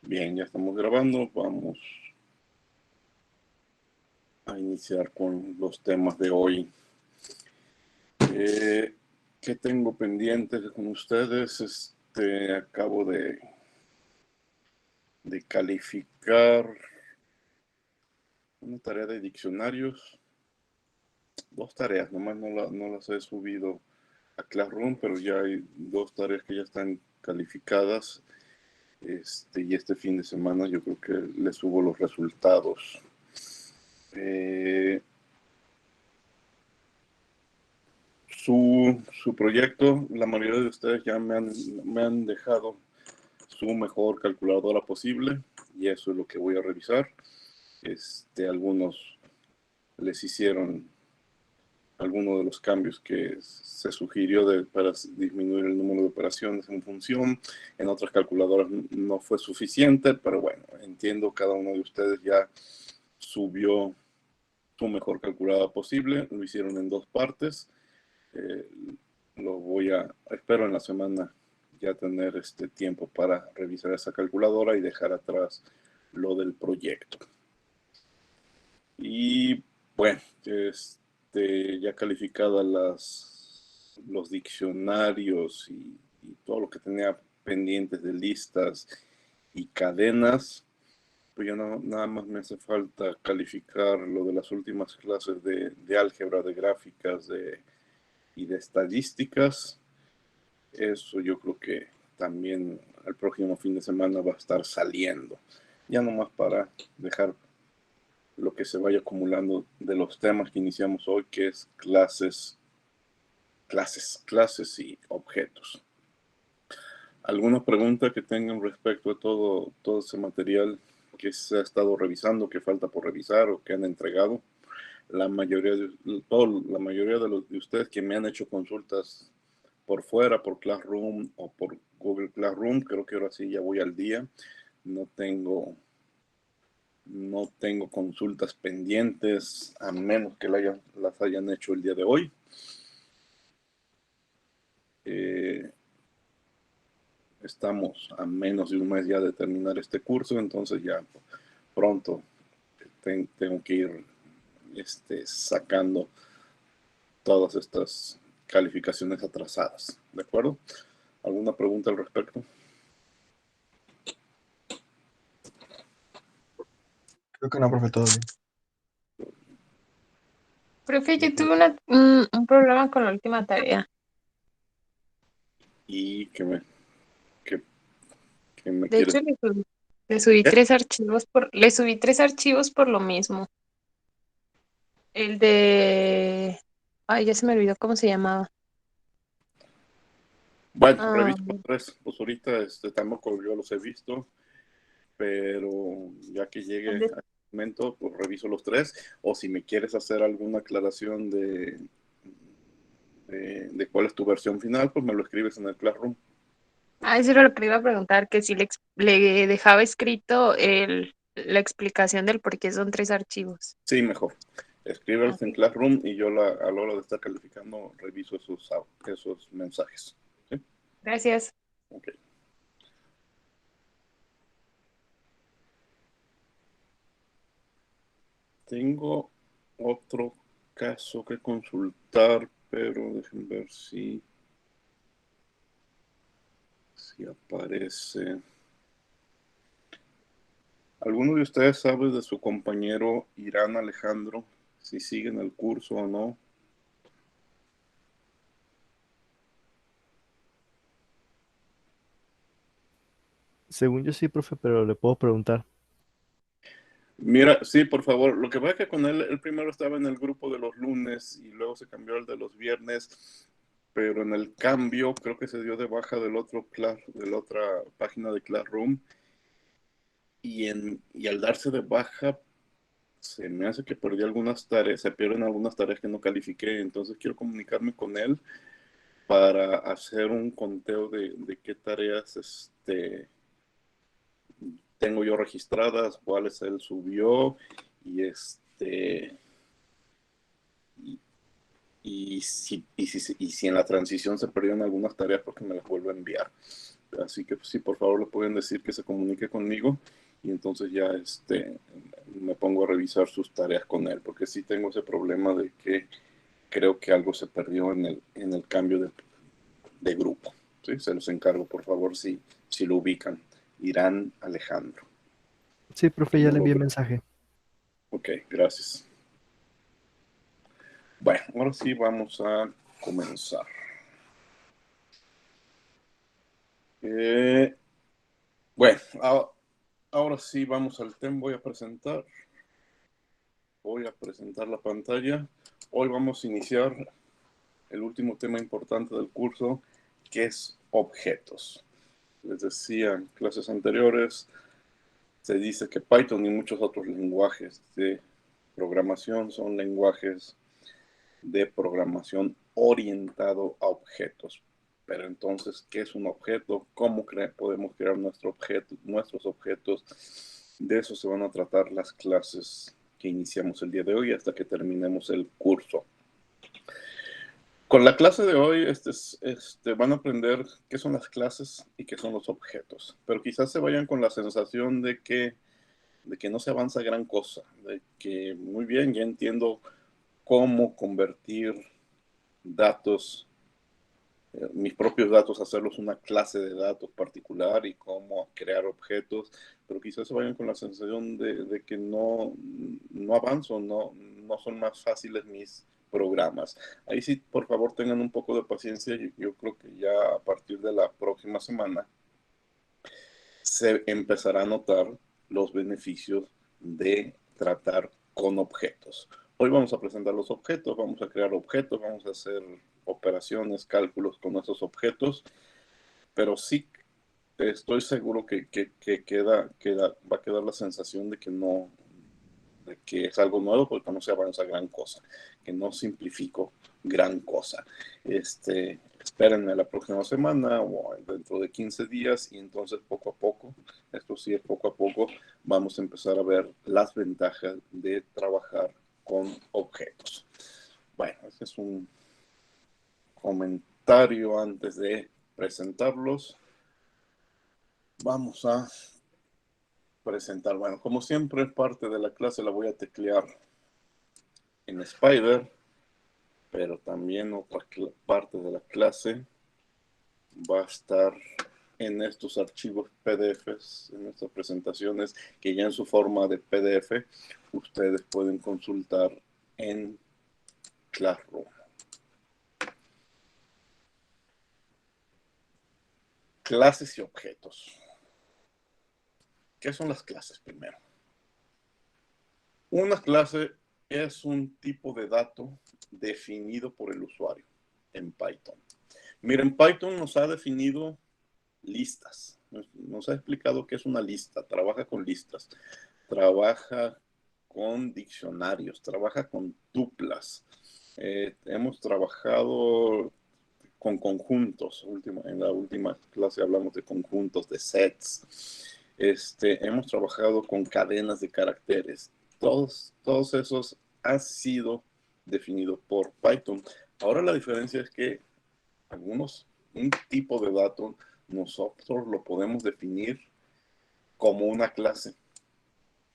Bien, ya estamos grabando. Vamos a iniciar con los temas de hoy. ¿Qué tengo pendientes con ustedes? Acabo de calificar una tarea de diccionarios. Dos tareas, nomás no las he subido a Classroom, pero ya hay dos tareas que ya están calificadas. Y este fin de semana yo creo que les subo los resultados. Su proyecto, la mayoría de ustedes ya me han dejado su mejor calculadora posible y eso es lo que voy a revisar. Algunos les hicieron algunos de los cambios que se sugirió para disminuir el número de operaciones en función. En otras calculadoras no fue suficiente, pero bueno, entiendo cada uno de ustedes ya subió su mejor calculadora posible. Lo hicieron en dos partes. Eh, espero en la semana ya tener este tiempo para revisar esa calculadora y dejar atrás lo del proyecto. Y bueno, ya calificadas los diccionarios y todo lo que tenía pendientes de listas y cadenas, pues ya no, nada más me hace falta calificar lo de las últimas clases de álgebra, de gráficas y de estadísticas. Eso yo creo que también el próximo fin de semana va a estar saliendo. Ya nomás para dejar lo que se vaya acumulando de los temas que iniciamos hoy, que es clases y objetos. ¿Alguna pregunta que tengan respecto a todo ese material que se ha estado revisando, que falta por revisar o que han entregado? La mayoría de ustedes que me han hecho consultas por fuera, por Classroom o por Google Classroom, creo que ahora sí ya voy al día. No tengo, no tengo consultas pendientes, a menos que las hayan hecho el día de hoy. Estamos a menos de un mes ya de terminar este curso, entonces ya pronto tengo que ir sacando todas estas calificaciones atrasadas. ¿De acuerdo? ¿Alguna pregunta al respecto? Creo que no, profe, todo bien. Profe, yo tuve un problema con la última tarea. Y que, que me De quieres. hecho, le subí ¿Qué? tres archivos le subí tres archivos por lo mismo. El de, ay, ya se me olvidó cómo se llamaba. Bueno, Ah, reviso los tres. Pues ahorita tampoco yo los he visto, pero ya que el llegue de- al momento, pues reviso los tres. O si me quieres hacer alguna aclaración de cuál es tu versión final, pues me lo escribes en el Classroom. eso era lo que le iba a preguntar, que si le dejaba escrito la explicación del por qué son tres archivos. Sí, mejor. Ah, Escríbelos en ok. Classroom y yo a la hora de estar calificando reviso esos mensajes. ¿Sí? Gracias. Ok. Tengo otro caso que consultar, pero déjenme ver si aparece. ¿Alguno de ustedes sabe de su compañero Irán Alejandro? Si sigue en el curso o no. Según yo sí, profe, pero le puedo preguntar. Mira, sí, por favor. Lo que pasa es que con él primero estaba en el grupo de los lunes y luego se cambió al de los viernes, pero en el cambio creo que se dio de baja de la otra página de Classroom y al darse de baja se me hace que perdí algunas tareas, se pierden algunas tareas que no califiqué, entonces quiero comunicarme con él para hacer un conteo de qué tareas tengo yo registradas, cuáles él subió y y si en la transición se perdieron algunas tareas, porque me las vuelvo a enviar. Así que si por favor le pueden decir que se comunique conmigo y entonces ya me pongo a revisar sus tareas con él, porque sí tengo ese problema de que creo que algo se perdió en el cambio de grupo. ¿Sí? Se los encargo, por favor, si lo ubican. Irán Alejandro. Sí, profe, ya No le lo envié veo. mensaje. Ok, gracias. Bueno, ahora sí vamos a comenzar. Bueno, ahora sí vamos al tema. Voy a presentar la pantalla. Hoy vamos a iniciar el último tema importante del curso, que es objetos. Les decía en clases anteriores, se dice que Python y muchos otros lenguajes de programación son lenguajes de programación orientado a objetos. Pero entonces, ¿qué es un objeto? ¿Cómo podemos crear nuestros objetos? De eso se van a tratar las clases que iniciamos el día de hoy hasta que terminemos el curso. Con la clase de hoy van a aprender qué son las clases y qué son los objetos. Pero quizás se vayan con la sensación de que no se avanza gran cosa, de que muy bien, ya entiendo cómo convertir datos, mis propios datos, hacerlos una clase de datos particular y cómo crear objetos, pero quizás se vayan con la sensación de que no avanzo, no son más fáciles mis programas. Ahí sí, por favor, tengan un poco de paciencia. Yo creo que ya a partir de la próxima semana se empezará a notar los beneficios de tratar con objetos. Hoy vamos a presentar los objetos, vamos a crear objetos, vamos a hacer operaciones, cálculos con esos objetos, pero sí estoy seguro que va a quedar la sensación de que es algo nuevo, porque no se avanza gran cosa, que no simplifico gran cosa. Espérenme la próxima semana o dentro de 15 días y entonces poco a poco, esto sí es poco a poco, vamos a empezar a ver las ventajas de trabajar con objetos. Bueno, ese es un comentario antes de presentarlos. Vamos a presentar. Bueno, como siempre, parte de la clase la voy a teclear en Spider, pero también otra parte de la clase va a estar en estos archivos PDFs, en estas presentaciones que ya en su forma de PDF ustedes pueden consultar en Classroom. Clases y objetos. ¿Qué son las clases primero? Una clase es un tipo de dato definido por el usuario en Python. Miren, Python nos ha definido listas. Nos ha explicado qué es una lista. Trabaja con listas. Trabaja con diccionarios. Trabaja con tuplas. Hemos trabajado con conjuntos. En la última clase hablamos de conjuntos, de sets. Hemos trabajado con cadenas de caracteres. Todos esos han sido definidos por Python. Ahora la diferencia es que un tipo de dato, nosotros lo podemos definir como una clase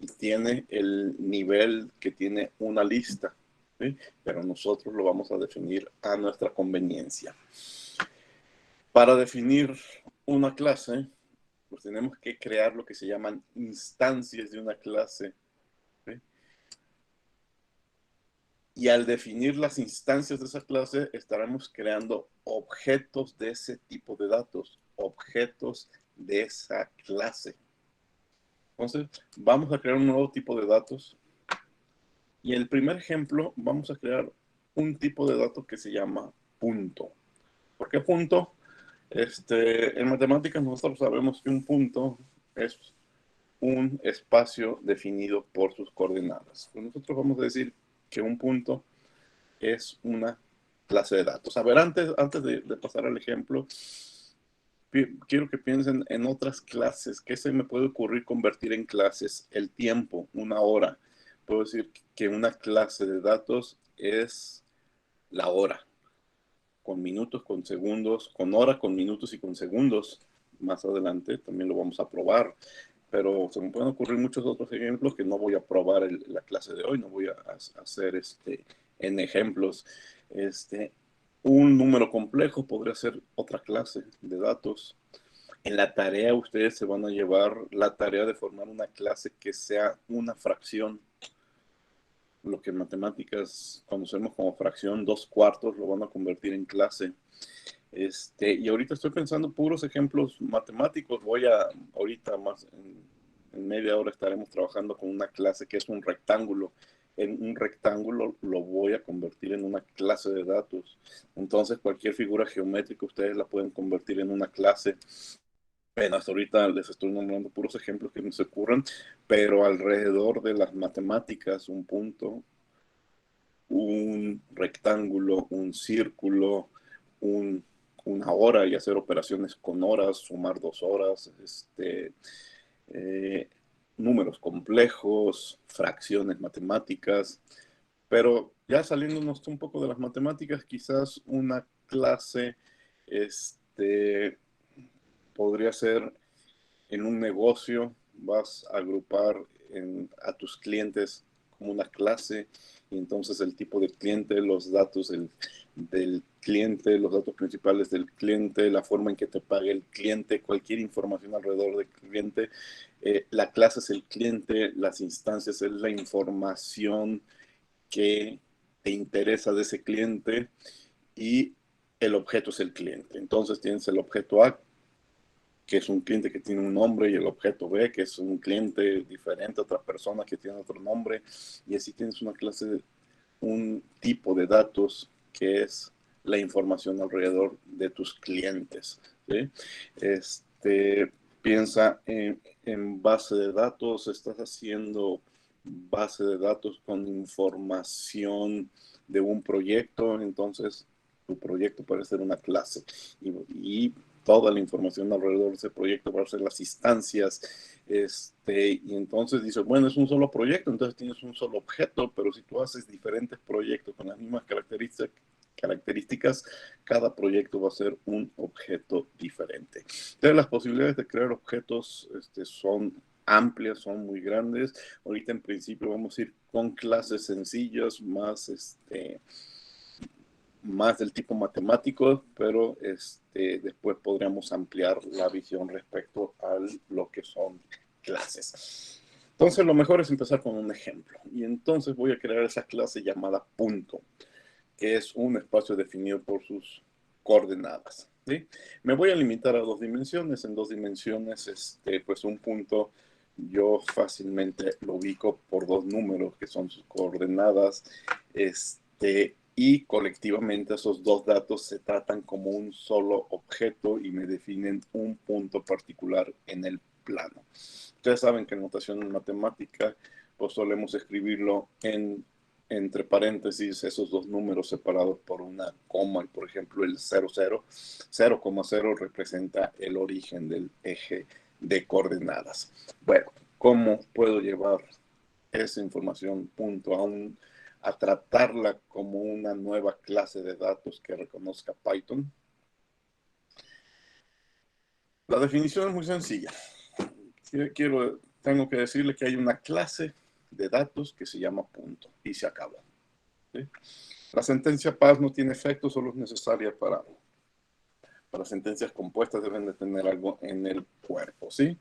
y tiene el nivel que tiene una lista, ¿sí? Pero nosotros lo vamos a definir a nuestra conveniencia. Para definir una clase, pues tenemos que crear lo que se llaman instancias de una clase, ¿sí? Y al definir las instancias de esa clase, estaremos creando objetos de ese tipo de datos, objetos de esa clase. Entonces, vamos a crear un nuevo tipo de datos. Y en el primer ejemplo, vamos a crear un tipo de dato que se llama punto. ¿Por qué punto? En matemáticas nosotros sabemos que un punto es un espacio definido por sus coordenadas. Pues nosotros vamos a decir que un punto es una clase de datos. A ver, antes de pasar al ejemplo, quiero que piensen en otras clases. ¿Qué se me puede ocurrir convertir en clases? El tiempo, una hora. Puedo decir que una clase de datos es la hora, con minutos, con segundos, con hora, con minutos y con segundos. Más adelante también lo vamos a probar, pero se me pueden ocurrir muchos otros ejemplos que no voy a probar la clase de hoy, no voy a hacer en ejemplos. Un número complejo podría ser otra clase de datos. En la tarea ustedes se van a llevar la tarea de formar una clase que sea una fracción. Lo que en matemáticas conocemos como fracción, 2/4, lo van a convertir en clase. Y ahorita estoy pensando puros ejemplos matemáticos. Ahorita más en media hora estaremos trabajando con una clase que es un rectángulo. En un rectángulo lo voy a convertir en una clase de datos. Entonces cualquier figura geométrica ustedes la pueden convertir en una clase. Bueno, hasta ahorita les estoy nombrando puros ejemplos que me se ocurren, pero alrededor de las matemáticas, un punto, un rectángulo, un círculo, una hora y hacer operaciones con horas, sumar 2 horas, números complejos, fracciones matemáticas, pero ya saliéndonos un poco de las matemáticas, quizás una clase, podría ser en un negocio, vas a agrupar a tus clientes como una clase, y entonces el tipo de cliente, los datos del cliente, los datos principales del cliente, la forma en que te pague el cliente, cualquier información alrededor del cliente. La clase es el cliente, las instancias es la información que te interesa de ese cliente, y el objeto es el cliente. Entonces tienes el objeto A, que es un cliente que tiene un nombre, y el objeto B, que es un cliente diferente, otra persona que tiene otro nombre, y así tienes una clase, un tipo de datos que es la información alrededor de tus clientes, ¿sí? Piensa en base de datos, estás haciendo base de datos con información de un proyecto, entonces tu proyecto puede ser una clase, y toda la información alrededor de ese proyecto va a ser las instancias, y entonces dice, bueno, es un solo proyecto, entonces tienes un solo objeto, pero si tú haces diferentes proyectos con las mismas características, cada proyecto va a ser un objeto diferente. Entonces las posibilidades de crear objetos son amplias, son muy grandes. Ahorita en principio vamos a ir con clases sencillas, más del tipo matemático, pero después podríamos ampliar la visión respecto a lo que son clases. Entonces lo mejor es empezar con un ejemplo, y entonces voy a crear esa clase llamada punto, que es un espacio definido por sus coordenadas, ¿sí? Me voy a limitar a 2 dimensiones. En 2 dimensiones, pues un punto yo fácilmente lo ubico por 2 números que son sus coordenadas, y colectivamente esos 2 datos se tratan como un solo objeto y me definen un punto particular en el plano. Ustedes saben que en notación matemática pues solemos escribirlo entre paréntesis esos 2 números separados por una coma, y por ejemplo el 0,0 representa el origen del eje de coordenadas. Bueno, ¿cómo puedo llevar esa información punto a tratarla como una nueva clase de datos que reconozca Python? La definición es muy sencilla. Tengo que decirle que hay una clase de datos que se llama punto, y se acabó, ¿sí? La sentencia paz no tiene efecto, solo es necesaria para sentencias compuestas, deben de tener algo en el cuerpo, ¿sí?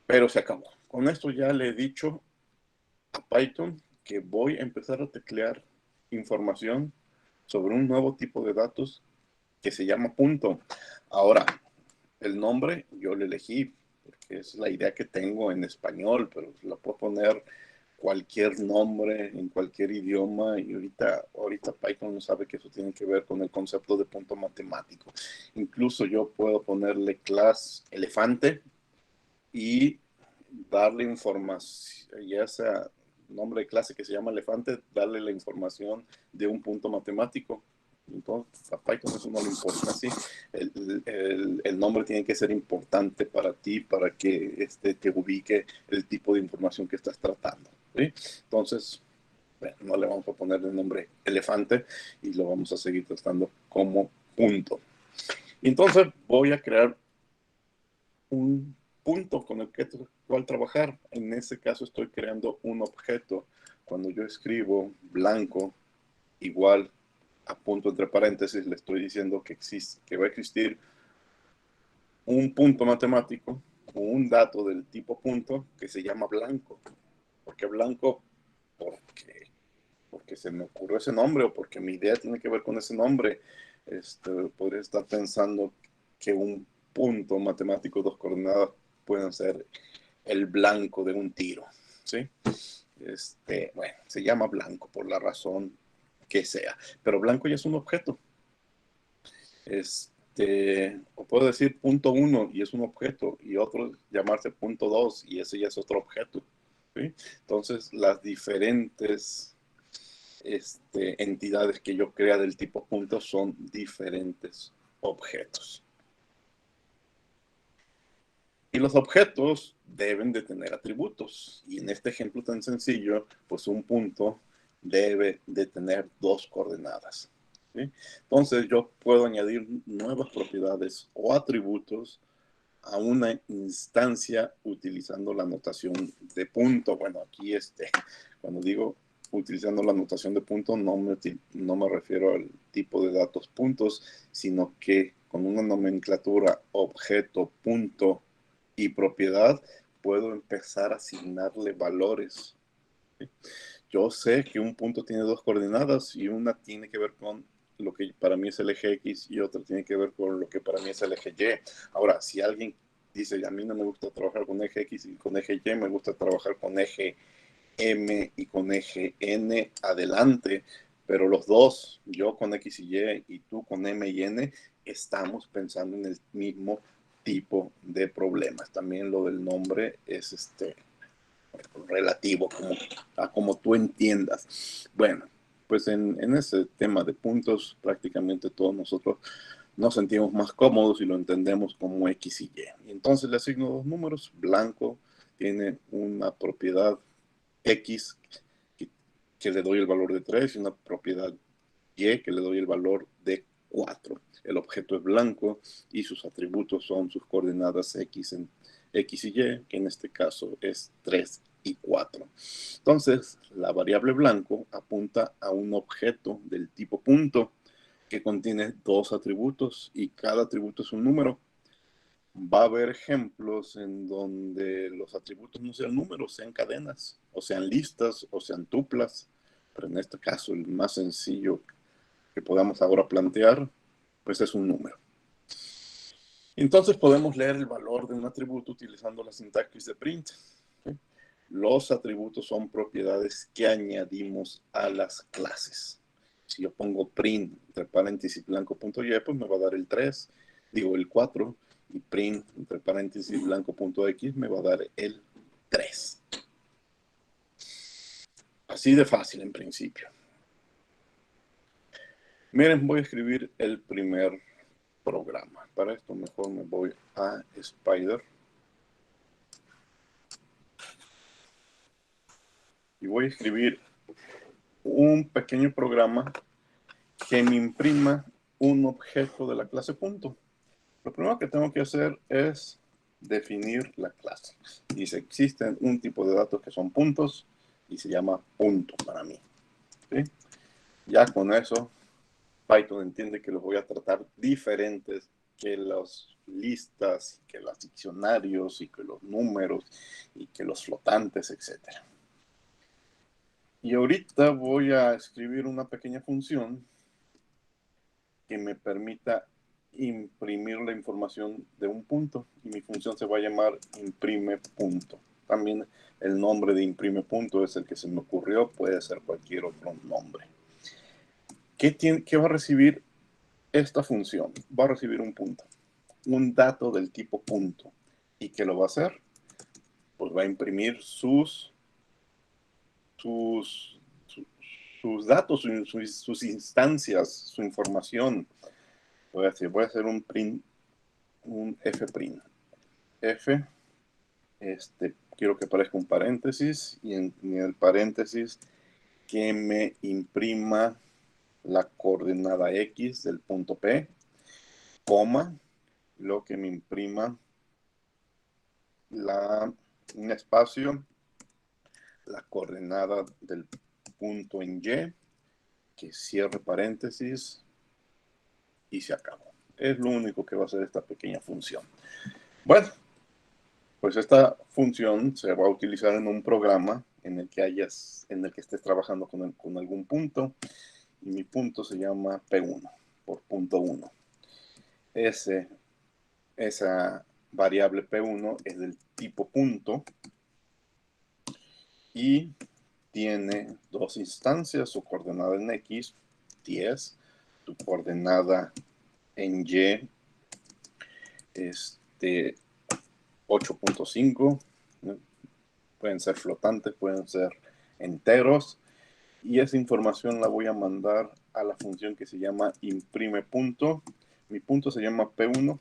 Pero se acabó. Con esto ya le he dicho a Python que voy a empezar a teclear información sobre un nuevo tipo de datos que se llama punto. Ahora, el nombre yo lo elegí porque es la idea que tengo en español, pero la puedo poner cualquier nombre en cualquier idioma, y ahorita Python no sabe que eso tiene que ver con el concepto de punto matemático. Incluso yo puedo ponerle class elefante y darle información, ya sea nombre de clase que se llama elefante, darle la información de un punto matemático. Entonces a Python eso no le importa, ¿sí? El nombre tiene que ser importante para ti, para que te ubique el tipo de información que estás tratando, ¿sí? Entonces Bueno, no le vamos a poner el nombre elefante y lo vamos a seguir tratando como punto. Entonces voy a crear un punto con el cual trabajar. En este caso estoy creando un objeto. Cuando yo escribo blanco igual a punto entre paréntesis, le estoy diciendo que existe, que va a existir un punto matemático o un dato del tipo punto que se llama blanco. ¿Por qué blanco? Porque se me ocurrió ese nombre o porque mi idea tiene que ver con ese nombre. Podría estar pensando que un punto matemático, dos coordenadas, pueden ser el blanco de un tiro, ¿sí? Bueno, se llama blanco por la razón que sea, pero blanco ya es un objeto. O puedo decir punto uno y es un objeto, y otro llamarse punto dos y ese ya es otro objeto, ¿sí? Entonces, las diferentes entidades que yo crea del tipo punto son diferentes objetos. Y los objetos deben de tener atributos. Y en este ejemplo tan sencillo, pues un punto debe de tener dos coordenadas, ¿sí? Entonces yo puedo añadir nuevas propiedades o atributos a una instancia utilizando la notación de punto. Bueno, aquí cuando digo utilizando la notación de punto, no me refiero al tipo de datos puntos, sino que con una nomenclatura objeto, punto y propiedad, puedo empezar a asignarle valores. Yo sé que un punto tiene dos coordenadas y una tiene que ver con lo que para mí es el eje X y otra tiene que ver con lo que para mí es el eje Y. Ahora, si alguien dice, a mí no me gusta trabajar con eje X y con eje Y, me gusta trabajar con eje M y con eje N adelante, pero los dos, yo con X y Y y tú con M y N, estamos pensando en el mismo tipo de problemas. También lo del nombre es relativo a como tú entiendas. Bueno, pues en ese tema de puntos, prácticamente todos nosotros nos sentimos más cómodos y lo entendemos como X y Y. Y entonces le asigno dos números. Blanco tiene una propiedad X que, que le doy el valor de 3 y una propiedad Y que le doy el valor de 4. El objeto es blanco y sus atributos son sus coordenadas X y Y, que en este caso es 3 y 4. Entonces, la variable blanco apunta a un objeto del tipo punto que contiene dos atributos y cada atributo es un número. Va a haber ejemplos en donde los atributos no sean números, sean cadenas, o sean listas, o sean tuplas, pero en este caso el más sencillo que podamos ahora plantear, pues es un número. Entonces podemos leer el valor de un atributo utilizando la sintaxis de print. ¿Sí? Los atributos son propiedades que añadimos a las clases. Si yo pongo print entre paréntesis blanco.y, pues me va a dar el 3, digo el 4, y print entre paréntesis blanco.x me va a dar el 3. Así de fácil en principio. Miren, voy a escribir el primer programa. Para esto mejor me voy a Spider y voy a escribir un pequeño programa que me imprima un objeto de la clase punto. Lo primero que tengo que hacer es definir la clase. Dice, existen un tipo de datos que son puntos y se llama punto para mí. ¿Sí? Ya con eso, Python entiende que los voy a tratar diferentes que las listas, que los diccionarios y que los números y que los flotantes, etc. Y ahorita voy a escribir una pequeña función que me permita imprimir la información de un punto y mi función se va a llamar imprime punto. También el nombre de imprime punto es el que se me ocurrió, puede ser cualquier otro nombre. ¿Qué va a recibir esta función? Va a recibir un punto, un dato del tipo punto. ¿Y qué lo va a hacer? Pues va a imprimir sus datos, sus instancias, su información. Voy a hacer un print, un fprint. F, quiero que aparezca un paréntesis y en el paréntesis que me imprima la coordenada X del punto P, coma, lo que me imprima un espacio, la coordenada del punto en Y, que cierre paréntesis y se acabó. Es lo único que va a hacer esta pequeña función. Bueno, pues esta función se va a utilizar en un programa en el que estés trabajando con algún punto, y mi punto se llama P1 por punto 1. Esa variable P1 es del tipo punto y tiene dos instancias: su coordenada en X, 10, tu coordenada en Y, 8.5, ¿no? Pueden ser flotantes, pueden ser enteros, y esa información la voy a mandar a la función que se llama imprime punto. Mi punto se llama P1,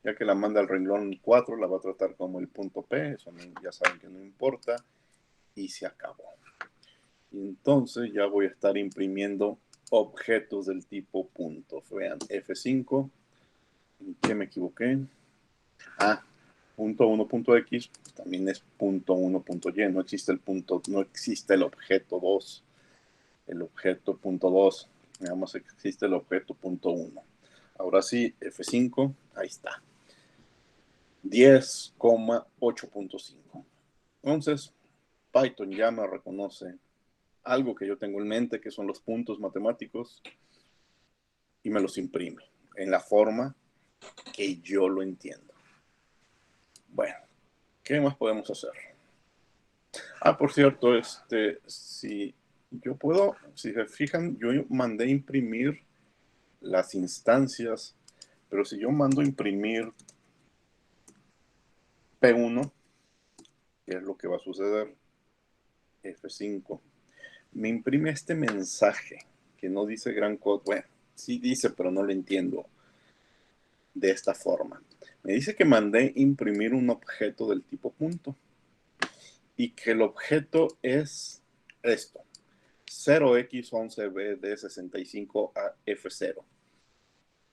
ya que la manda al renglón 4, la va a tratar como el punto P, eso ya saben que no importa, y se acabó. Y entonces ya voy a estar imprimiendo objetos del tipo punto. Vean, F5, ¿en qué me equivoqué? Punto 1, punto X, también es punto 1, punto Y, no existe el objeto 2, el objeto punto 2, nada más existe el objeto punto 1. Ahora sí, F5, ahí está, 10,8.5. Entonces, Python ya me reconoce algo que yo tengo en mente, que son los puntos matemáticos, y me los imprime en la forma que yo lo entiendo. Bueno, ¿qué más podemos hacer? Por cierto, si se fijan, yo mandé imprimir las instancias, pero si yo mando imprimir P1, ¿qué es lo que va a suceder? F5, me imprime este mensaje que no dice gran cosa. Bueno, sí dice, pero no lo entiendo de esta forma. Me dice que mandé imprimir un objeto del tipo punto y que el objeto es esto: 0x11bd65af0.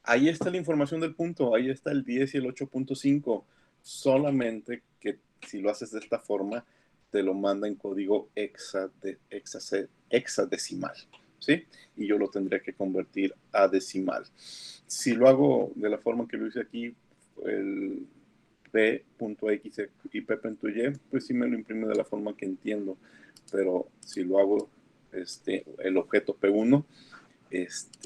Ahí está la información del punto, ahí está el 10 y el 8.5, solamente que si lo haces de esta forma, te lo manda en código hexadecimal, ¿sí? Y yo lo tendría que convertir a decimal. Si lo hago de la forma que lo hice aquí, el p.x y p.y, pues sí me lo imprime de la forma que entiendo, pero si lo hago el objeto P1,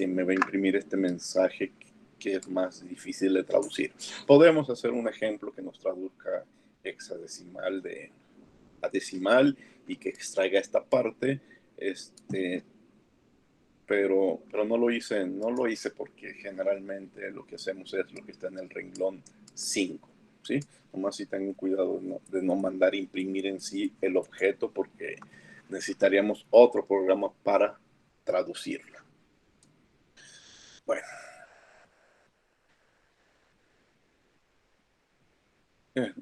me va a imprimir este mensaje que es más difícil de traducir. Podemos hacer un ejemplo que nos traduzca hexadecimal a decimal y que extraiga esta parte, pero no lo hice porque generalmente lo que hacemos es lo que está en el renglón 5, ¿sí? Nomás si tengan cuidado de no mandar imprimir en sí el objeto, porque necesitaríamos otro programa para traducirlo. Bueno,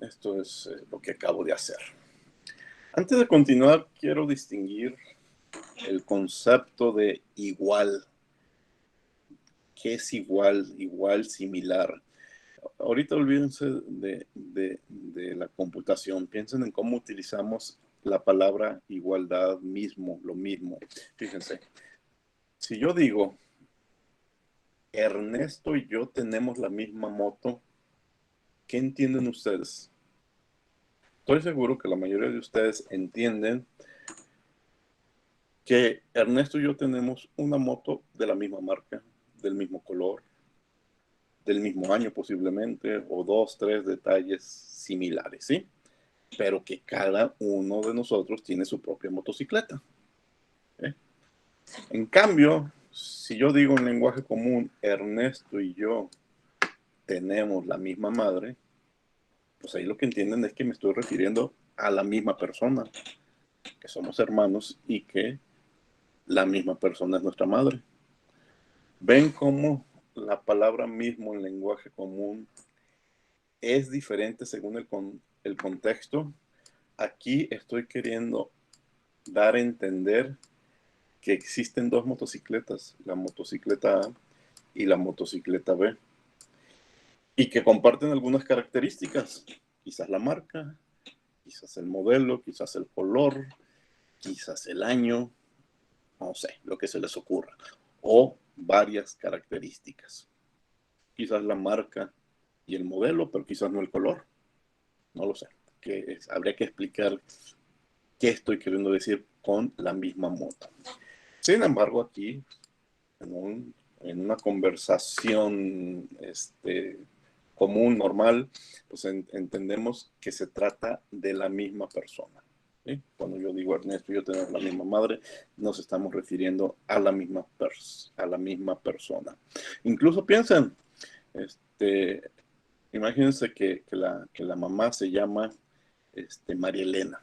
esto es lo que acabo de hacer. Antes de continuar, quiero distinguir el concepto de igual. ¿Qué es igual? Igual, similar. Ahorita olvídense de la computación. Piensen en cómo utilizamos la palabra igualdad, mismo, lo mismo. Fíjense, si yo digo, Ernesto y yo tenemos la misma moto, ¿qué entienden ustedes? Estoy seguro que la mayoría de ustedes entienden que Ernesto y yo tenemos una moto de la misma marca, del mismo color, del mismo año posiblemente, o 2, 3 detalles similares, ¿sí? Pero que cada uno de nosotros tiene su propia motocicleta, ¿eh? En cambio, si yo digo en lenguaje común, Ernesto y yo tenemos la misma madre, pues ahí lo que entienden es que me estoy refiriendo a la misma persona, que somos hermanos y que la misma persona es nuestra madre. ¿Ven cómo la palabra mismo en lenguaje común es diferente según el contexto? Aquí estoy queriendo dar a entender que existen dos motocicletas, la motocicleta A y la motocicleta B, y que comparten algunas características, quizás la marca, quizás el modelo, quizás el color, quizás el año, no sé, lo que se les ocurra, o varias características. Quizás la marca y el modelo, pero quizás no el color, no lo sé. Habría que explicar qué estoy queriendo decir con la misma moto. Sin embargo, aquí, en una conversación común, normal, pues entendemos que se trata de la misma persona. ¿Sí? Cuando yo digo Ernesto y yo tenemos la misma madre, nos estamos refiriendo a la misma persona. Incluso piensen, imagínense que la mamá se llama María Elena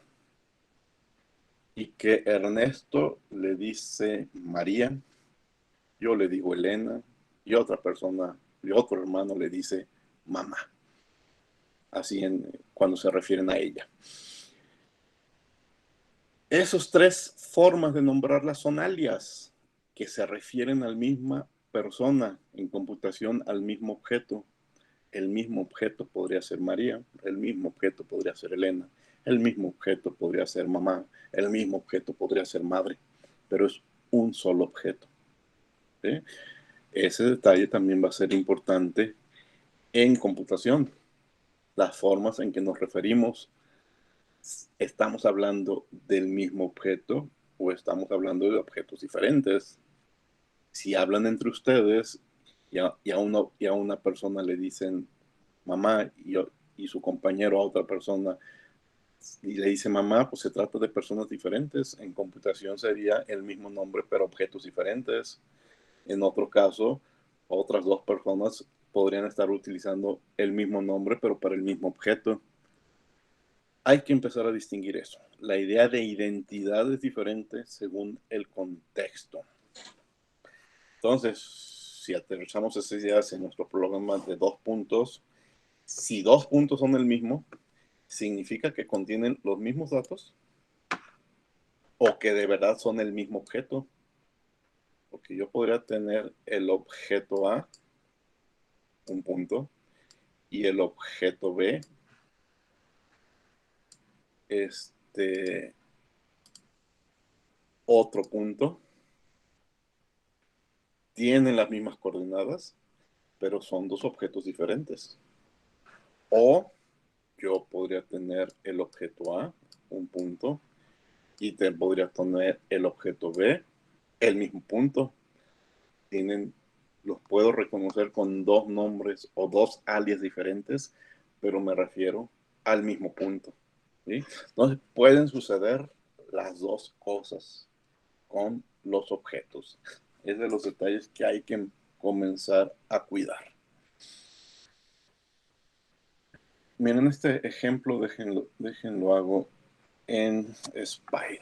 y que Ernesto le dice María, yo le digo Elena y otra persona, y otro hermano le dice mamá. Así cuando se refieren a ella. Esos tres formas de nombrarla son alias que se refieren a la misma persona, en computación al mismo objeto. El mismo objeto podría ser María, el mismo objeto podría ser Elena, el mismo objeto podría ser mamá, el mismo objeto podría ser madre, pero es un solo objeto. ¿Sí? Ese detalle también va a ser importante en computación. Las formas en que nos referimos, ¿estamos hablando del mismo objeto o estamos hablando de objetos diferentes? Si hablan entre ustedes y a una persona le dicen mamá y su compañero a otra persona y le dice mamá, pues se trata de personas diferentes. En computación sería el mismo nombre, pero objetos diferentes. En otro caso, otras dos personas podrían estar utilizando el mismo nombre, pero para el mismo objeto. Hay que empezar a distinguir eso. La idea de identidad es diferente según el contexto. Entonces, si aterrizamos esas ideas en nuestro programa de 2 puntos, si 2 puntos son el mismo, significa que contienen los mismos datos o que de verdad son el mismo objeto. Porque yo podría tener el objeto A, un punto, y el objeto B, otro punto. Tienen las mismas coordenadas, pero son dos objetos diferentes. O yo podría tener el objeto A, un punto, y podría tener el objeto B, el mismo punto. Los puedo reconocer con dos nombres o dos alias diferentes, pero me refiero al mismo punto. ¿Sí? Entonces pueden suceder las dos cosas con los objetos. Es de los detalles que hay que comenzar a cuidar. Miren este ejemplo, déjenlo hago en Spider.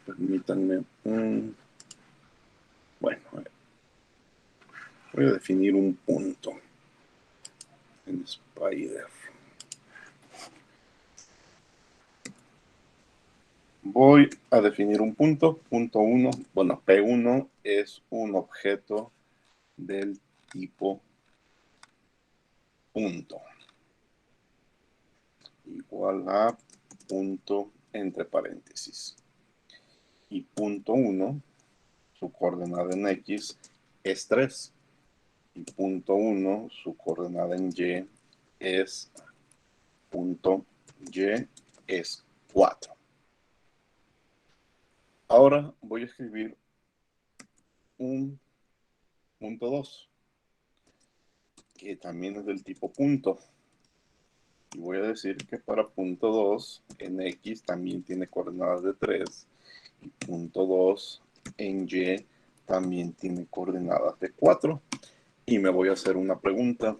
Permítanme bueno, voy a definir un punto en Spider. Voy a definir un punto 1. Bueno, P1 es un objeto del tipo punto. Igual a punto entre paréntesis. Y punto 1, su coordenada en X es 3. Y punto 1, su coordenada en Y es punto Y es 4. Ahora voy a escribir un punto 2, que también es del tipo punto. Y voy a decir que para punto 2 en X también tiene coordenadas de 3. Y punto 2 en Y también tiene coordenadas de 4. Y me voy a hacer una pregunta.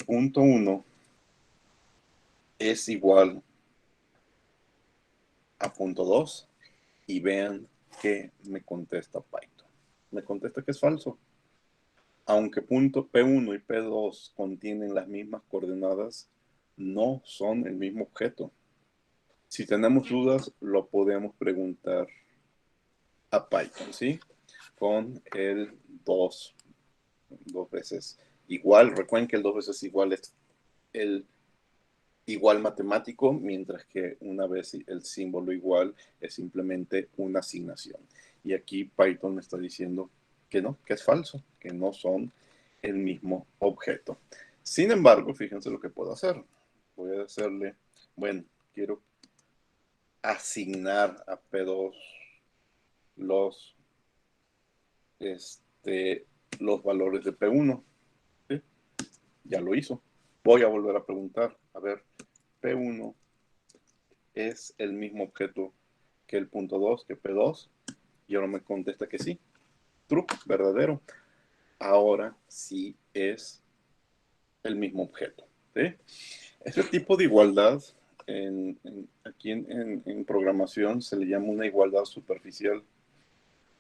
Punto 1 es igual a punto 2. Y vean que me contesta Python. me contesta que es falso. Aunque punto P1 y P2 contienen las mismas coordenadas, no son el mismo objeto. Si tenemos dudas, lo podemos preguntar a Python, ¿sí? Con el 2 veces igual. Recuerden que el 2 veces igual es el igual matemático, mientras que una vez el símbolo igual es simplemente una asignación. Y aquí Python me está diciendo que no, que es falso, que no son el mismo objeto. Sin embargo, fíjense lo que puedo hacer. Voy a hacerle, bueno, quiero asignar a P2 los, los valores de P1. ¿Sí? Ya lo hizo. Voy a volver a preguntar, a ver, P1 es el mismo objeto que el punto 2, que P2, y ahora me contesta que sí. True, verdadero. Ahora sí es el mismo objeto. ¿Sí? Este tipo de igualdad aquí en programación se le llama una igualdad superficial,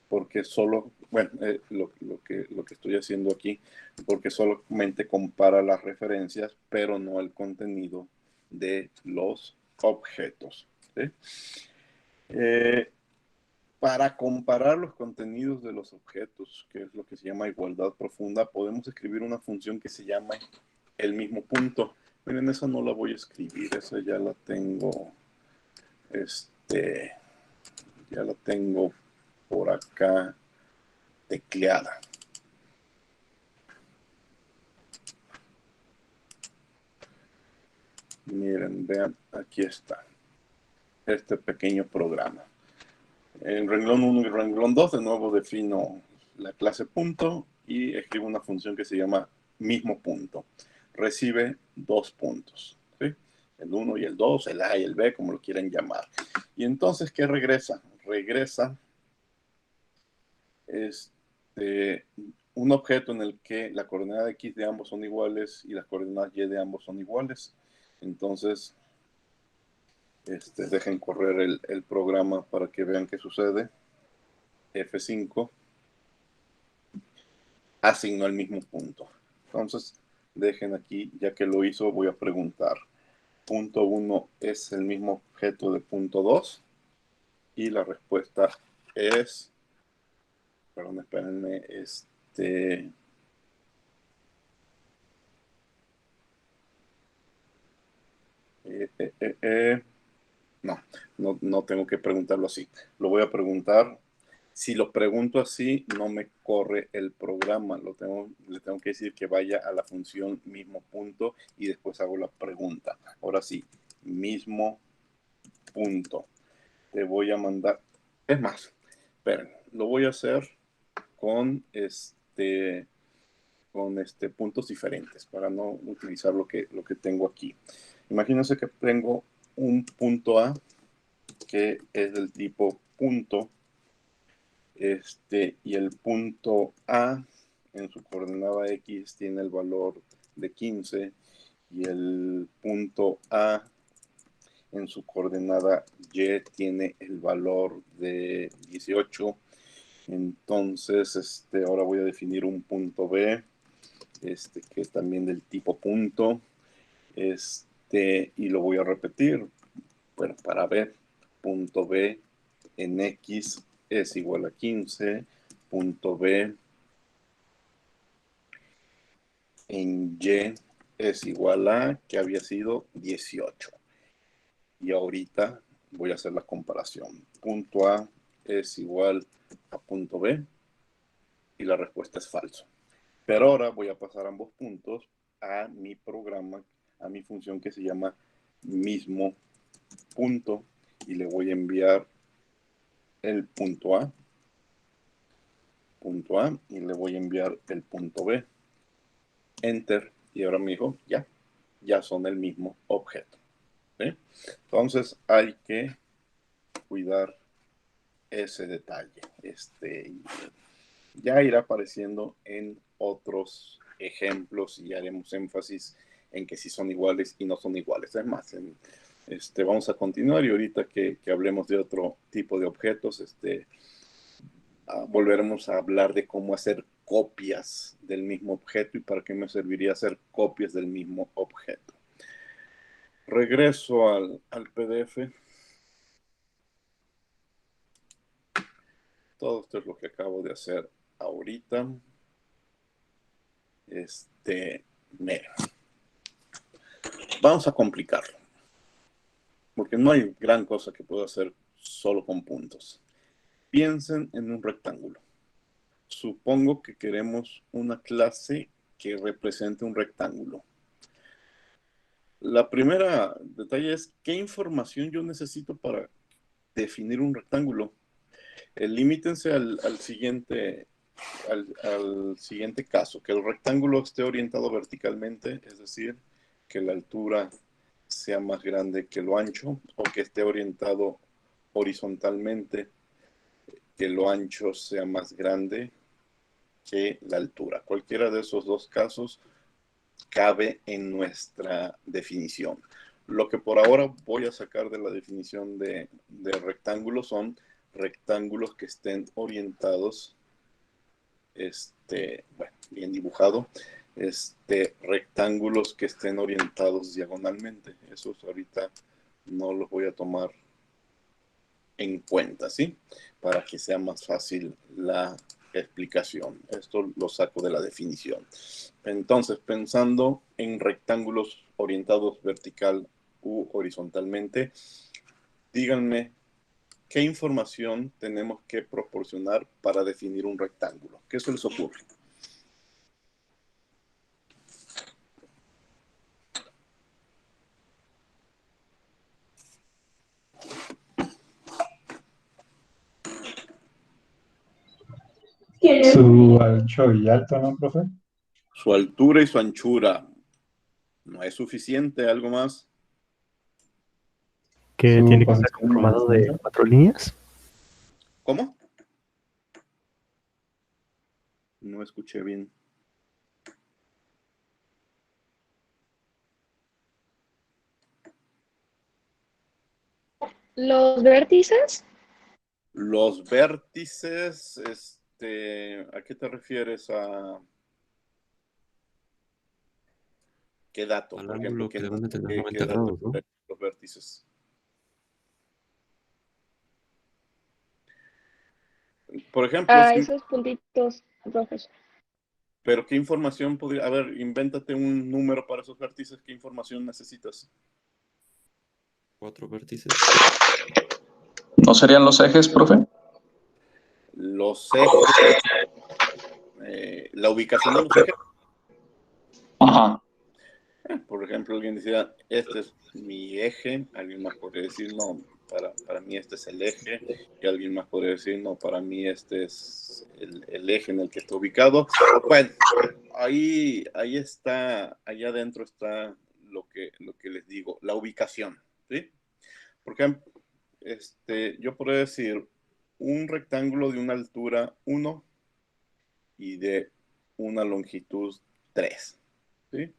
porque solo, bueno, lo que estoy haciendo aquí, porque solamente compara las referencias, pero no el contenido de los objetos. ¿Sí? Para comparar los contenidos de los objetos, que es lo que se llama igualdad profunda, podemos escribir una función que se llama el mismo punto. Miren, esa no la voy a escribir, esa ya la tengo, ya la tengo por acá tecleada. Miren, vean, aquí está este pequeño programa. En renglón 1 y renglón 2, de nuevo defino la clase punto y escribo una función que se llama mismo punto. Recibe 2 puntos, ¿sí? El 1 y el 2, el A y el B, como lo quieran llamar. Y entonces, ¿qué regresa? Regresa un objeto en el que la coordenada X de ambos son iguales y las coordenadas Y de ambos son iguales. Entonces, dejen correr el programa para que vean qué sucede. F5 asignó el mismo punto. Entonces, dejen aquí, ya que lo hizo, voy a preguntar. Punto 1 es el mismo objeto de punto 2 y la respuesta es, perdón, espérenme, no tengo que preguntarlo así. Lo voy a preguntar. Si lo pregunto así, no me corre el programa. Le tengo que decir que vaya a la función mismo punto y después hago la pregunta. Ahora sí, mismo punto. Te voy a mandar. Es más, esperen, lo voy a hacer con puntos diferentes para no utilizar lo que tengo aquí. Imagínense que tengo un punto A que es del tipo punto, y el punto A en su coordenada X tiene el valor de 15 y el punto A en su coordenada Y tiene el valor de 18. Entonces, ahora voy a definir un punto B, que es también del tipo punto, y lo voy a repetir. Bueno, para ver, punto B en X es igual a 15, punto B en Y es igual a, que había sido 18. Y ahorita voy a hacer la comparación. Punto A es igual a punto B y la respuesta es falso. Pero ahora voy a pasar ambos puntos a mi programa, a mi función que se llama mismo punto y le voy a enviar el punto A y le voy a enviar el punto B. Enter. Y ahora me dijo, ya son el mismo objeto. ¿Sí? Entonces hay que cuidar ese detalle. Ya irá apareciendo en otros ejemplos y haremos énfasis en que si son iguales y no son iguales. Es más, vamos a continuar y ahorita que hablemos de otro tipo de objetos, volveremos a hablar de cómo hacer copias del mismo objeto y para qué me serviría hacer copias del mismo objeto. Regreso al PDF. Todo esto es lo que acabo de hacer ahorita. Miren, vamos a complicarlo, porque no hay gran cosa que pueda hacer solo con puntos. Piensen en un rectángulo. Supongo que queremos una clase que represente un rectángulo. La primera detalle es qué información yo necesito para definir un rectángulo. Limítense al siguiente caso, que el rectángulo esté orientado verticalmente, es decir, que la altura sea más grande que lo ancho, o que esté orientado horizontalmente, que lo ancho sea más grande que la altura. Cualquiera de esos dos casos cabe en nuestra definición. Lo que por ahora voy a sacar de la definición de rectángulos son rectángulos que estén orientados, bueno, bien dibujado, rectángulos que estén orientados diagonalmente. Esos ahorita no los voy a tomar en cuenta, ¿sí? Para que sea más fácil la explicación. Esto lo saco de la definición. Entonces, pensando en rectángulos orientados vertical u horizontalmente, díganme qué información tenemos que proporcionar para definir un rectángulo. ¿Qué se les ocurre? Su ancho y alto, ¿no, profe? Su altura y su anchura. ¿No es suficiente? ¿Algo más? Que Su tiene que estar posición en el conformado de centro. 4 líneas. ¿Cómo? No escuché bien. Los vértices, Los vértices, ¿a qué te refieres? ¿Qué dato? Al Por ejemplo, ángulo que deben de tener 90 dato grados, ¿no? los vértices? Por ejemplo, a esos puntitos rojos. pero ¿qué información podría? A ver, invéntate un número para esos vértices. ¿Qué información necesitas? 4 vértices. ¿No serían los ejes, profe? Los ejes, la ubicación de los ejes. Ajá. Por ejemplo, alguien decía, este es mi eje, alguien más podría decir, no, para mí este es el eje, y alguien más podría decir, no, para mí este es el eje en el que está ubicado. Bueno, ahí está, allá adentro está lo que les digo, la ubicación, ¿sí? Por ejemplo, yo podría decir un rectángulo de una altura 1 y de una longitud 3, ¿sí?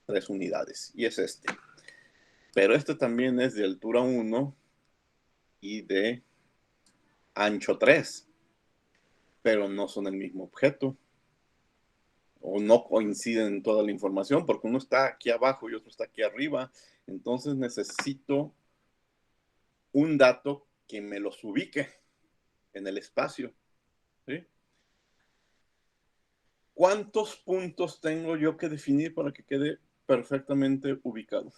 3 unidades, y es este. Pero este también es de altura 1 y de ancho 3, pero no son el mismo objeto, o no coinciden en toda la información, porque uno está aquí abajo y otro está aquí arriba. Entonces necesito un dato que me los ubique en el espacio, ¿sí? ¿Cuántos puntos tengo yo que definir para que quede perfectamente ubicado?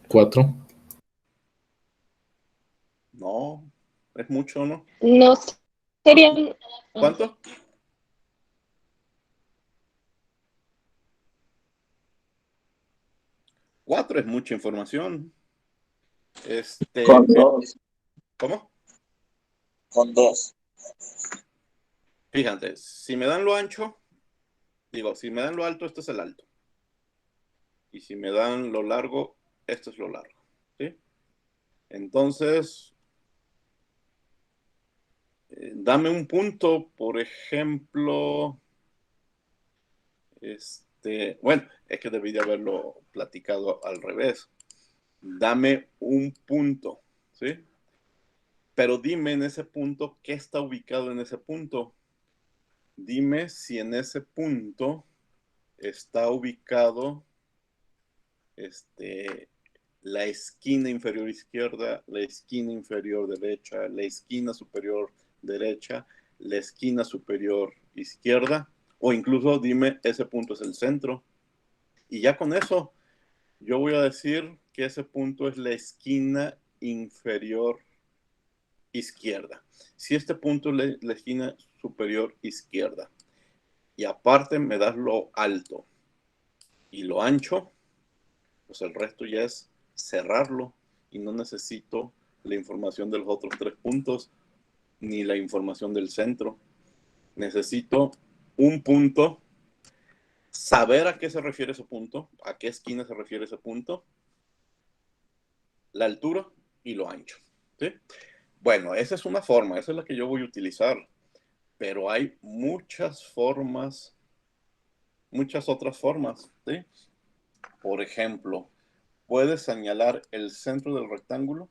Cuatro. No, es mucho, ¿no? No serían. ¿Cuánto? Cuatro es mucha información. Con dos. ¿Cómo? Con dos. Fíjate, si me dan lo ancho, si me dan lo alto, este es el alto. Y si me dan lo largo, esto es lo largo, ¿sí? Entonces, dame un punto, por ejemplo, bueno, es que debí de haberlo platicado al revés. dame un punto, ¿sí? Pero dime en ese punto qué está ubicado en ese punto. Dime si en ese punto está ubicado la esquina inferior izquierda, la esquina inferior derecha, la esquina superior derecha, la esquina superior izquierda, o incluso dime ese punto es el centro. Y ya con eso, yo voy a decir que ese punto es la esquina inferior izquierda. Si este punto es la esquina superior izquierda, y aparte me das lo alto y lo ancho, pues el resto ya es cerrarlo y no necesito la información de los otros 3 puntos ni la información del centro. Necesito un punto, saber a qué se refiere ese punto, a qué esquina se refiere ese punto, la altura y lo ancho, ¿sí? Bueno, esa es una forma, esa es la que yo voy a utilizar, pero hay muchas formas, muchas otras formas, ¿sí? Por ejemplo, puedes señalar el centro del rectángulo,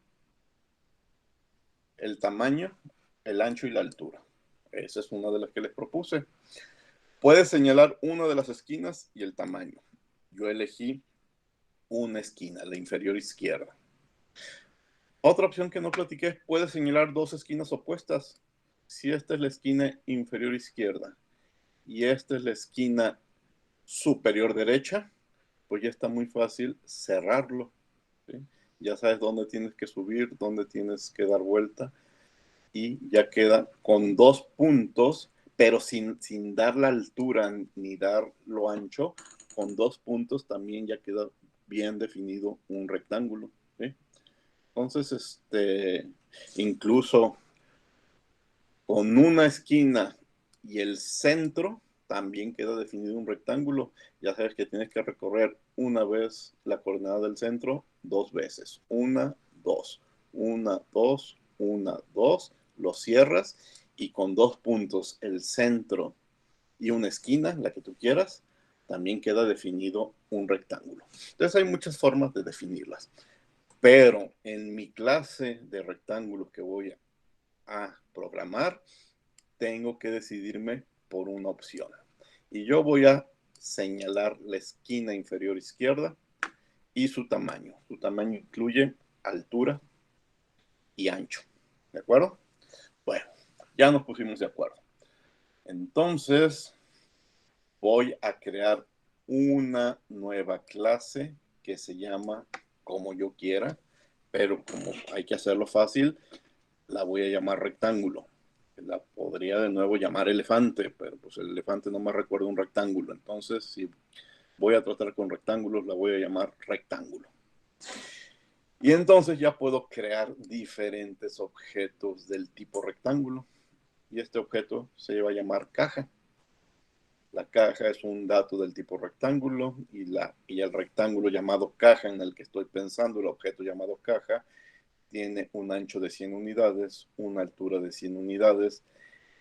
el tamaño, el ancho y la altura. Esa es una de las que les propuse. Puedes señalar una de las esquinas y el tamaño. Yo elegí una esquina, la inferior izquierda. Otra opción que no platiqué es puedes señalar 2 esquinas opuestas. Si esta es la esquina inferior izquierda y esta es la esquina superior derecha, pues ya está muy fácil cerrarlo, ¿sí? Ya sabes dónde tienes que subir, dónde tienes que dar vuelta y ya queda con 2 puntos, pero sin dar la altura ni dar lo ancho, con 2 puntos también ya queda bien definido un rectángulo, ¿sí? Entonces, incluso con una esquina y el centro también queda definido un rectángulo. Ya sabes que tienes que recorrer una vez la coordenada del centro, 2 veces. 1, 2, 1, 2, 1, 2. Lo cierras y con 2 puntos, el centro y una esquina, la que tú quieras, también queda definido un rectángulo. Entonces hay muchas formas de definirlas. Pero en mi clase de rectángulos que voy a programar, tengo que decidirme por una opción. Y yo voy a señalar la esquina inferior izquierda y su tamaño. Su tamaño incluye altura y ancho. ¿De acuerdo? Bueno, ya nos pusimos de acuerdo. Entonces, voy a crear una nueva clase que se llama como yo quiera, pero como hay que hacerlo fácil, la voy a llamar rectángulo. La podría de nuevo llamar elefante, pero pues el elefante no me recuerda un rectángulo. Entonces, si voy a tratar con rectángulos, la voy a llamar rectángulo. Y entonces ya puedo crear diferentes objetos del tipo rectángulo. Y este objeto se va a llamar caja. La caja es un dato del tipo rectángulo y el rectángulo llamado caja en el que estoy pensando, el objeto llamado caja, tiene un ancho de 100 unidades, una altura de 100 unidades,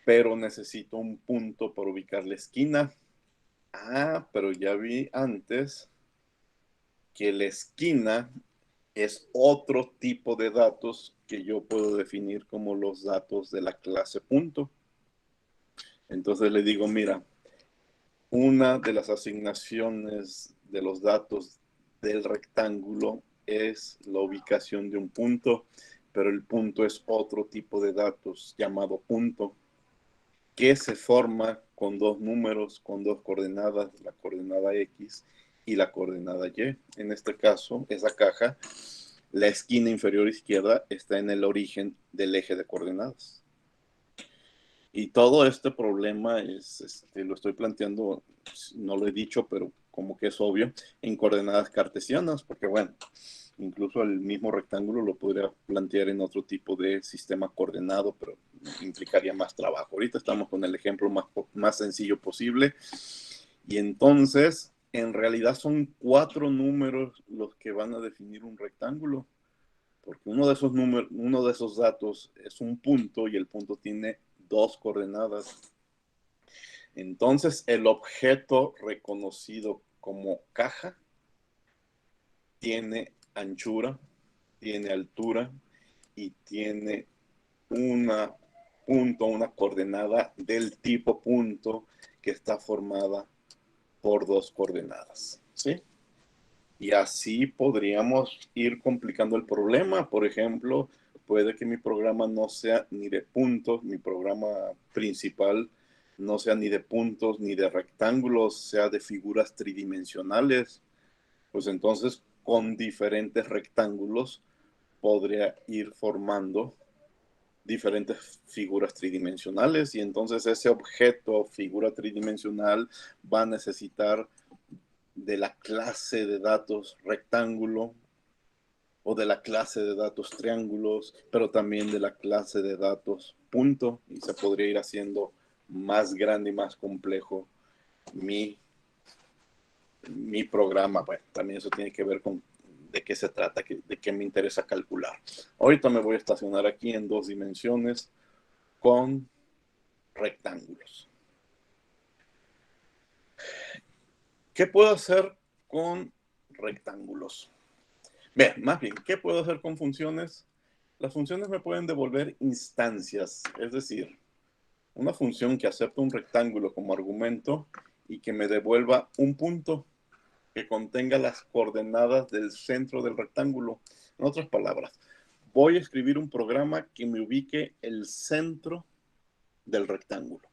pero necesito un punto para ubicar la esquina. Ah, pero ya vi antes que la esquina es otro tipo de datos que yo puedo definir como los datos de la clase punto. Entonces le digo, mira, una de las asignaciones de los datos del rectángulo es la ubicación de un punto, pero el punto es otro tipo de datos llamado punto, que se forma con 2 números, con 2 coordenadas, la coordenada X y la coordenada Y. En este caso, esa caja, la esquina inferior izquierda está en el origen del eje de coordenadas. Y todo este problema lo estoy planteando, no lo he dicho, pero como que es obvio, en coordenadas cartesianas, porque bueno, incluso el mismo rectángulo lo podría plantear en otro tipo de sistema coordenado, pero implicaría más trabajo. Ahorita estamos con el ejemplo más sencillo posible. Y entonces, en realidad son 4 números los que van a definir un rectángulo, porque uno de esos números, uno de esos datos es un punto y el punto tiene 2 coordenadas. Entonces, el objeto reconocido como caja tiene anchura, tiene altura y tiene una coordenada del tipo punto que está formada por dos coordenadas, ¿sí? Y así podríamos ir complicando el problema. Por ejemplo, puede que mi programa no sea ni de puntos, mi programa principal no sea ni de puntos ni de rectángulos, sea de figuras tridimensionales. Pues entonces, con diferentes rectángulos podría ir formando diferentes figuras tridimensionales y entonces ese objeto, figura tridimensional, va a necesitar de la clase de datos rectángulo o de la clase de datos triángulos, pero también de la clase de datos punto, y se podría ir haciendo más grande y más complejo mi programa. Bueno, también eso tiene que ver con de qué se trata, de qué me interesa calcular. Ahorita me voy a estacionar aquí en 2 dimensiones con rectángulos. ¿Qué puedo hacer con rectángulos? Bien, más bien, ¿qué puedo hacer con funciones? Las funciones me pueden devolver instancias, es decir, una función que acepta un rectángulo como argumento y que me devuelva un punto que contenga las coordenadas del centro del rectángulo. En otras palabras, voy a escribir un programa que me ubique el centro del rectángulo.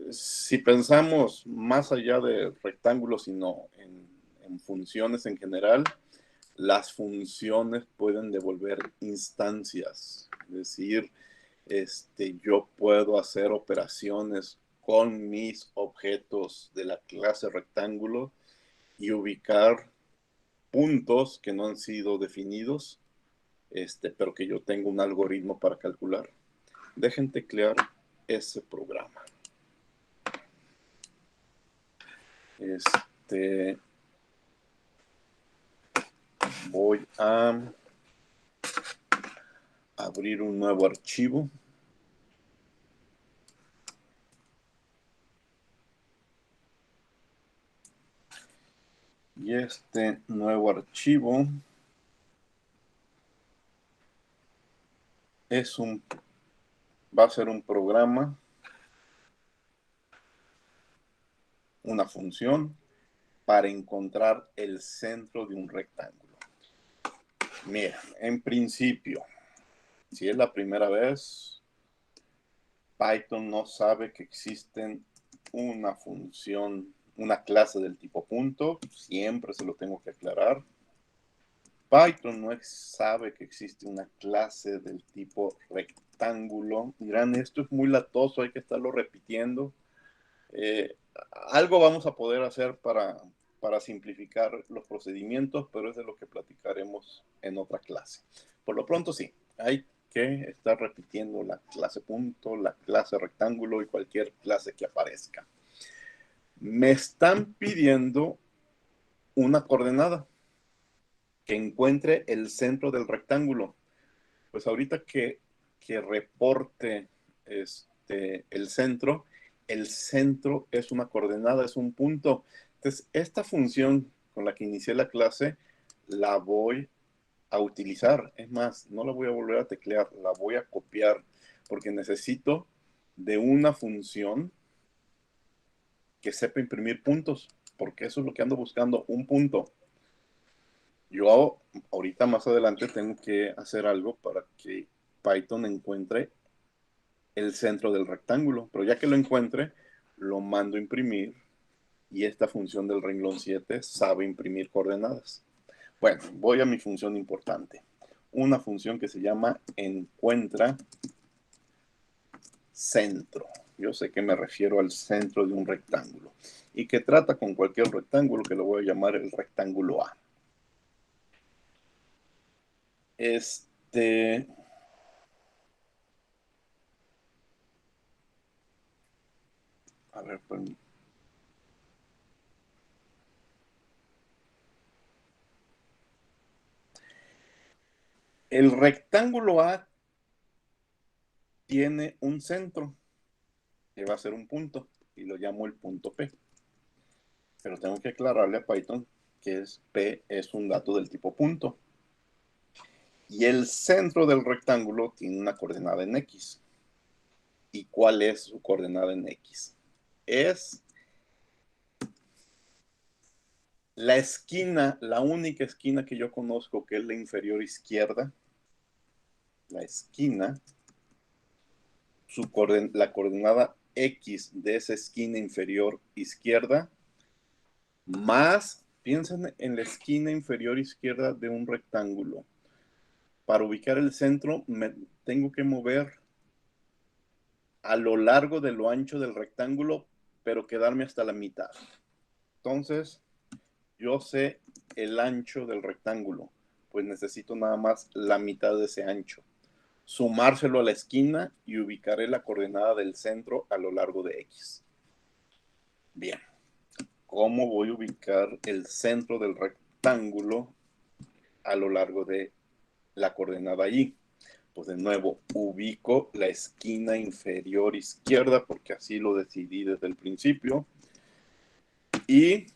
Si pensamos más allá de rectángulos, sino en funciones en general, las funciones pueden devolver instancias. Es decir, yo puedo hacer operaciones con mis objetos de la clase rectángulo y ubicar puntos que no han sido definidos, pero que yo tengo un algoritmo para calcular. Dejen teclear ese programa. Voy a abrir un nuevo archivo. Y este nuevo archivo va a ser un programa, una función para encontrar el centro de un rectángulo. Mira, en principio, si es la primera vez, Python no sabe que existen una función, una clase del tipo punto, siempre se lo tengo que aclarar. Python no sabe que existe una clase del tipo rectángulo. Dirán, esto es muy latoso, hay que estarlo repitiendo. Algo vamos a poder hacer para simplificar los procedimientos, pero es de lo que platicaremos en otra clase. Por lo pronto sí, hay que estar repitiendo la clase punto, la clase rectángulo y cualquier clase que aparezca. Me están pidiendo una coordenada que encuentre el centro del rectángulo. Pues ahorita que reporte el centro es una coordenada, es un punto. Entonces, esta función con la que inicié la clase, la voy a utilizar. Es más, no la voy a volver a teclear, la voy a copiar, porque necesito de una función que sepa imprimir puntos, porque eso es lo que ando buscando, un punto. Yo ahorita más adelante tengo que hacer algo para que Python encuentre el centro del rectángulo, pero ya que lo encuentre, lo mando a imprimir y esta función del renglón 7 sabe imprimir coordenadas. Bueno, voy a mi función importante. Una función que se llama encuentra centro. Yo sé que me refiero al centro de un rectángulo y que trata con cualquier rectángulo, que lo voy a llamar el rectángulo A. A ver, pues. El rectángulo A tiene un centro que va a ser un punto y lo llamo el punto P. Pero tengo que aclararle a Python que es P, es un dato del tipo punto. Y el centro del rectángulo tiene una coordenada en X. ¿Y cuál es su coordenada en X? Es la esquina, la única esquina que yo conozco que es la inferior izquierda. La esquina, la coordenada X de esa esquina inferior izquierda, más, piensen en la esquina inferior izquierda de un rectángulo. Para ubicar el centro, me tengo que mover a lo largo de lo ancho del rectángulo, pero quedarme hasta la mitad. Entonces, yo sé el ancho del rectángulo, pues necesito nada más la mitad de ese ancho. Sumárselo a la esquina y ubicaré la coordenada del centro a lo largo de X. Bien, ¿cómo voy a ubicar el centro del rectángulo a lo largo de la coordenada Y? Pues de nuevo, ubico la esquina inferior izquierda porque así lo decidí desde el principio. Y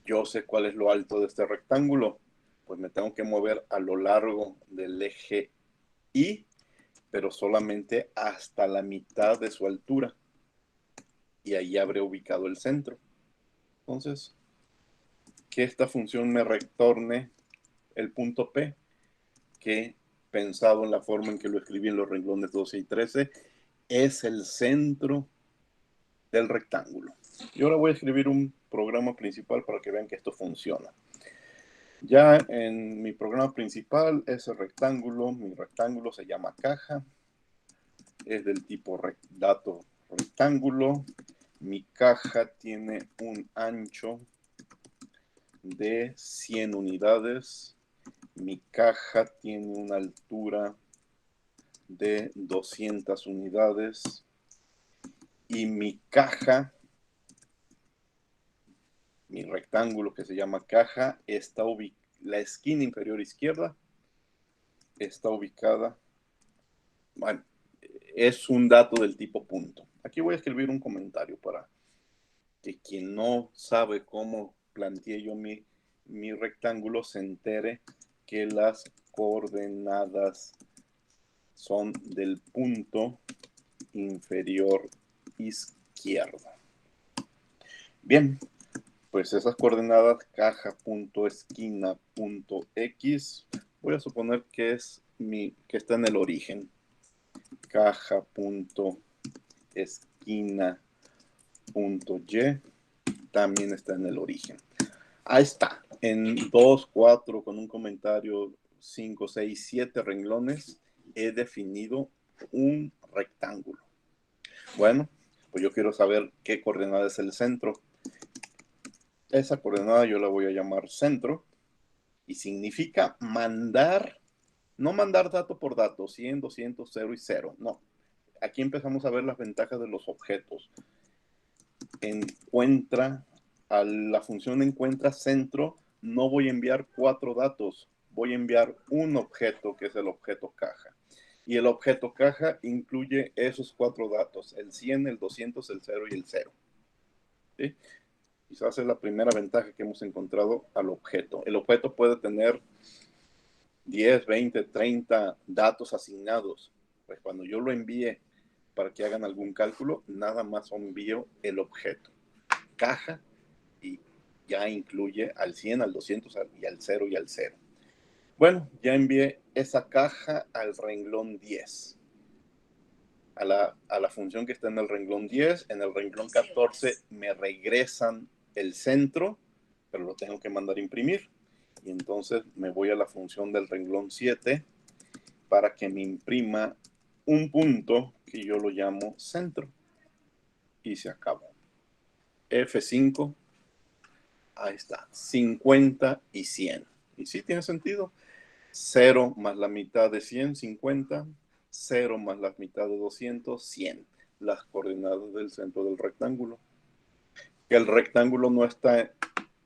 yo sé cuál es lo alto de este rectángulo. Pues me tengo que mover a lo largo del eje Y, pero solamente hasta la mitad de su altura. Y ahí habré ubicado el centro. Entonces, que esta función me retorne el punto P, que pensado en la forma en que lo escribí en los renglones 12 y 13, es el centro del rectángulo. Y ahora voy a escribir un programa principal para que vean que esto funciona. Ya en mi programa principal, ese rectángulo, mi rectángulo se llama caja, es del tipo dato rectángulo. Mi caja tiene un ancho de 100 unidades. Mi caja tiene una altura de 200 unidades. Y mi caja, mi rectángulo que se llama caja, está la esquina inferior izquierda está ubicada, bueno, es un dato del tipo punto. Aquí voy a escribir un comentario para que quien no sabe cómo planteé yo mi rectángulo se entere que las coordenadas son del punto inferior izquierdo. Bien, pues esas coordenadas caja.esquina.x, voy a suponer que que está en el origen. Caja.esquina.y también está en el origen. Ahí está, en 2, 4, con un comentario, 5, 6, 7 renglones, he definido un rectángulo. Bueno, pues yo quiero saber qué coordenada es el centro. Esa coordenada yo la voy a llamar centro y significa mandar, no mandar dato por dato, 100, 200, 0 y 0, no. Aquí empezamos a ver las ventajas de los objetos. A la función encuentra centro, no voy a enviar 4 datos, voy a enviar un objeto que es el objeto caja. Y el objeto caja incluye esos 4 datos, el 100, el 200, el 0 y el 0. ¿Sí? Quizás es la primera ventaja que hemos encontrado al objeto. El objeto puede tener 10, 20, 30 datos asignados. Pues cuando yo lo envíe para que hagan algún cálculo, nada más envío el objeto caja y ya incluye al 100, al 200 y al 0 y al 0. Bueno, ya envié esa caja al renglón 10. A la función que está en el renglón 10, en el renglón 14 me regresan el centro, pero lo tengo que mandar a imprimir. Y entonces me voy a la función del renglón 7 para que me imprima un punto que yo lo llamo centro. Y se acabó. F5. Ahí está, 50 y 100. Y sí tiene sentido. 0 más la mitad de 100, 50. 0 más la mitad de 200, 100. Las coordenadas del centro del rectángulo. Que el rectángulo no está,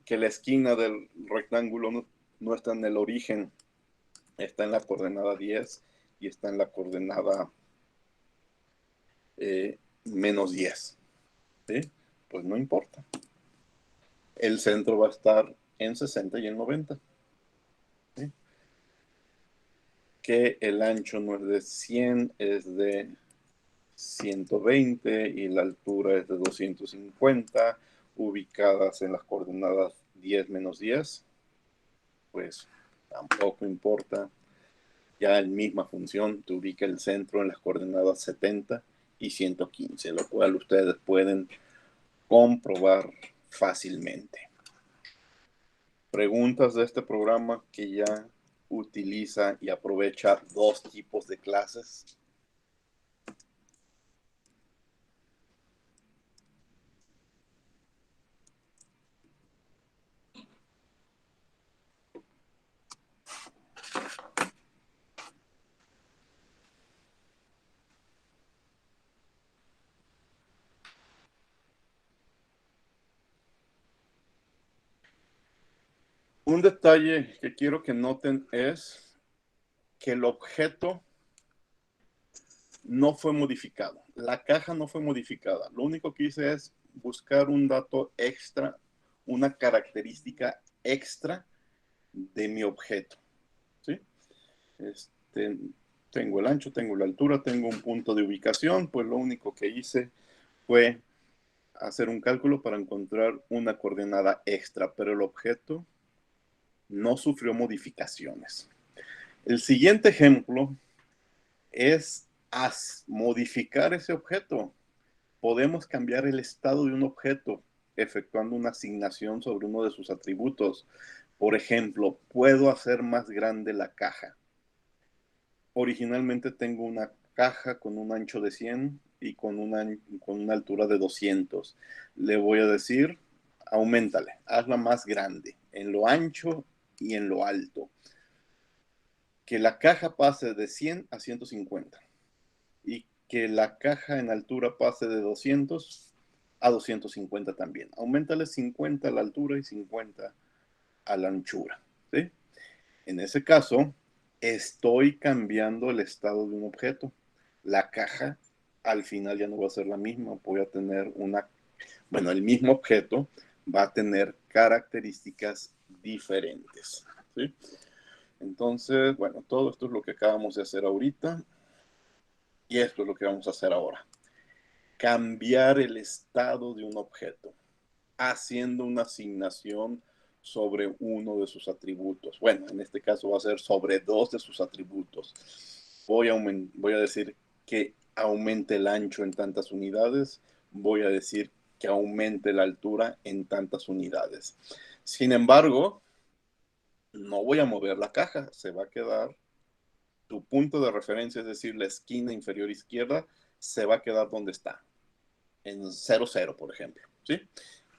que la esquina del rectángulo no está en el origen. Está en la coordenada 10 y está en la coordenada menos 10. ¿Sí? Pues no importa. El centro va a estar en 60 y en 90. ¿Sí? Que el ancho no es de 100, es de 120 y la altura es de 250, ubicadas en las coordenadas 10 menos 10, pues tampoco importa. Ya en misma función te ubica el centro en las coordenadas 70 y 115, lo cual ustedes pueden comprobar fácilmente. Preguntas de este programa que ya utiliza y aprovecha dos tipos de clases. Un detalle que quiero que noten es que el objeto no fue modificado. La caja no fue modificada. Lo único que hice es buscar un dato extra, una característica extra de mi objeto. ¿Sí? Tengo el ancho, tengo la altura, tengo un punto de ubicación, pues lo único que hice fue hacer un cálculo para encontrar una coordenada extra, pero el objeto no sufrió modificaciones. El siguiente ejemplo es modificar ese objeto. Podemos cambiar el estado de un objeto efectuando una asignación sobre uno de sus atributos. Por ejemplo, puedo hacer más grande la caja. Originalmente tengo una caja con un ancho de 100 y con una altura de 200. Le voy a decir, auméntale, hazla más grande en lo ancho y en lo alto. Que la caja pase de 100 a 150 y que la caja en altura pase de 200 a 250 también. Auméntale 50 a la altura y 50 a la anchura. ¿Sí? En ese caso, estoy cambiando el estado de un objeto. La caja al final ya no va a ser la misma. Voy a tener el mismo objeto va a tener características diferentes. ¿Sí? Entonces, bueno, todo esto es lo que acabamos de hacer ahorita. Y esto es lo que vamos a hacer ahora. Cambiar el estado de un objeto, haciendo una asignación sobre uno de sus atributos. Bueno, en este caso va a ser sobre dos de sus atributos. Voy a decir que aumente el ancho en tantas unidades. Voy a decir que aumente la altura en tantas unidades. Sin embargo, no voy a mover la caja. Se va a quedar tu punto de referencia, es decir, la esquina inferior izquierda, se va a quedar donde está, en 0, 0, por ejemplo. ¿Sí?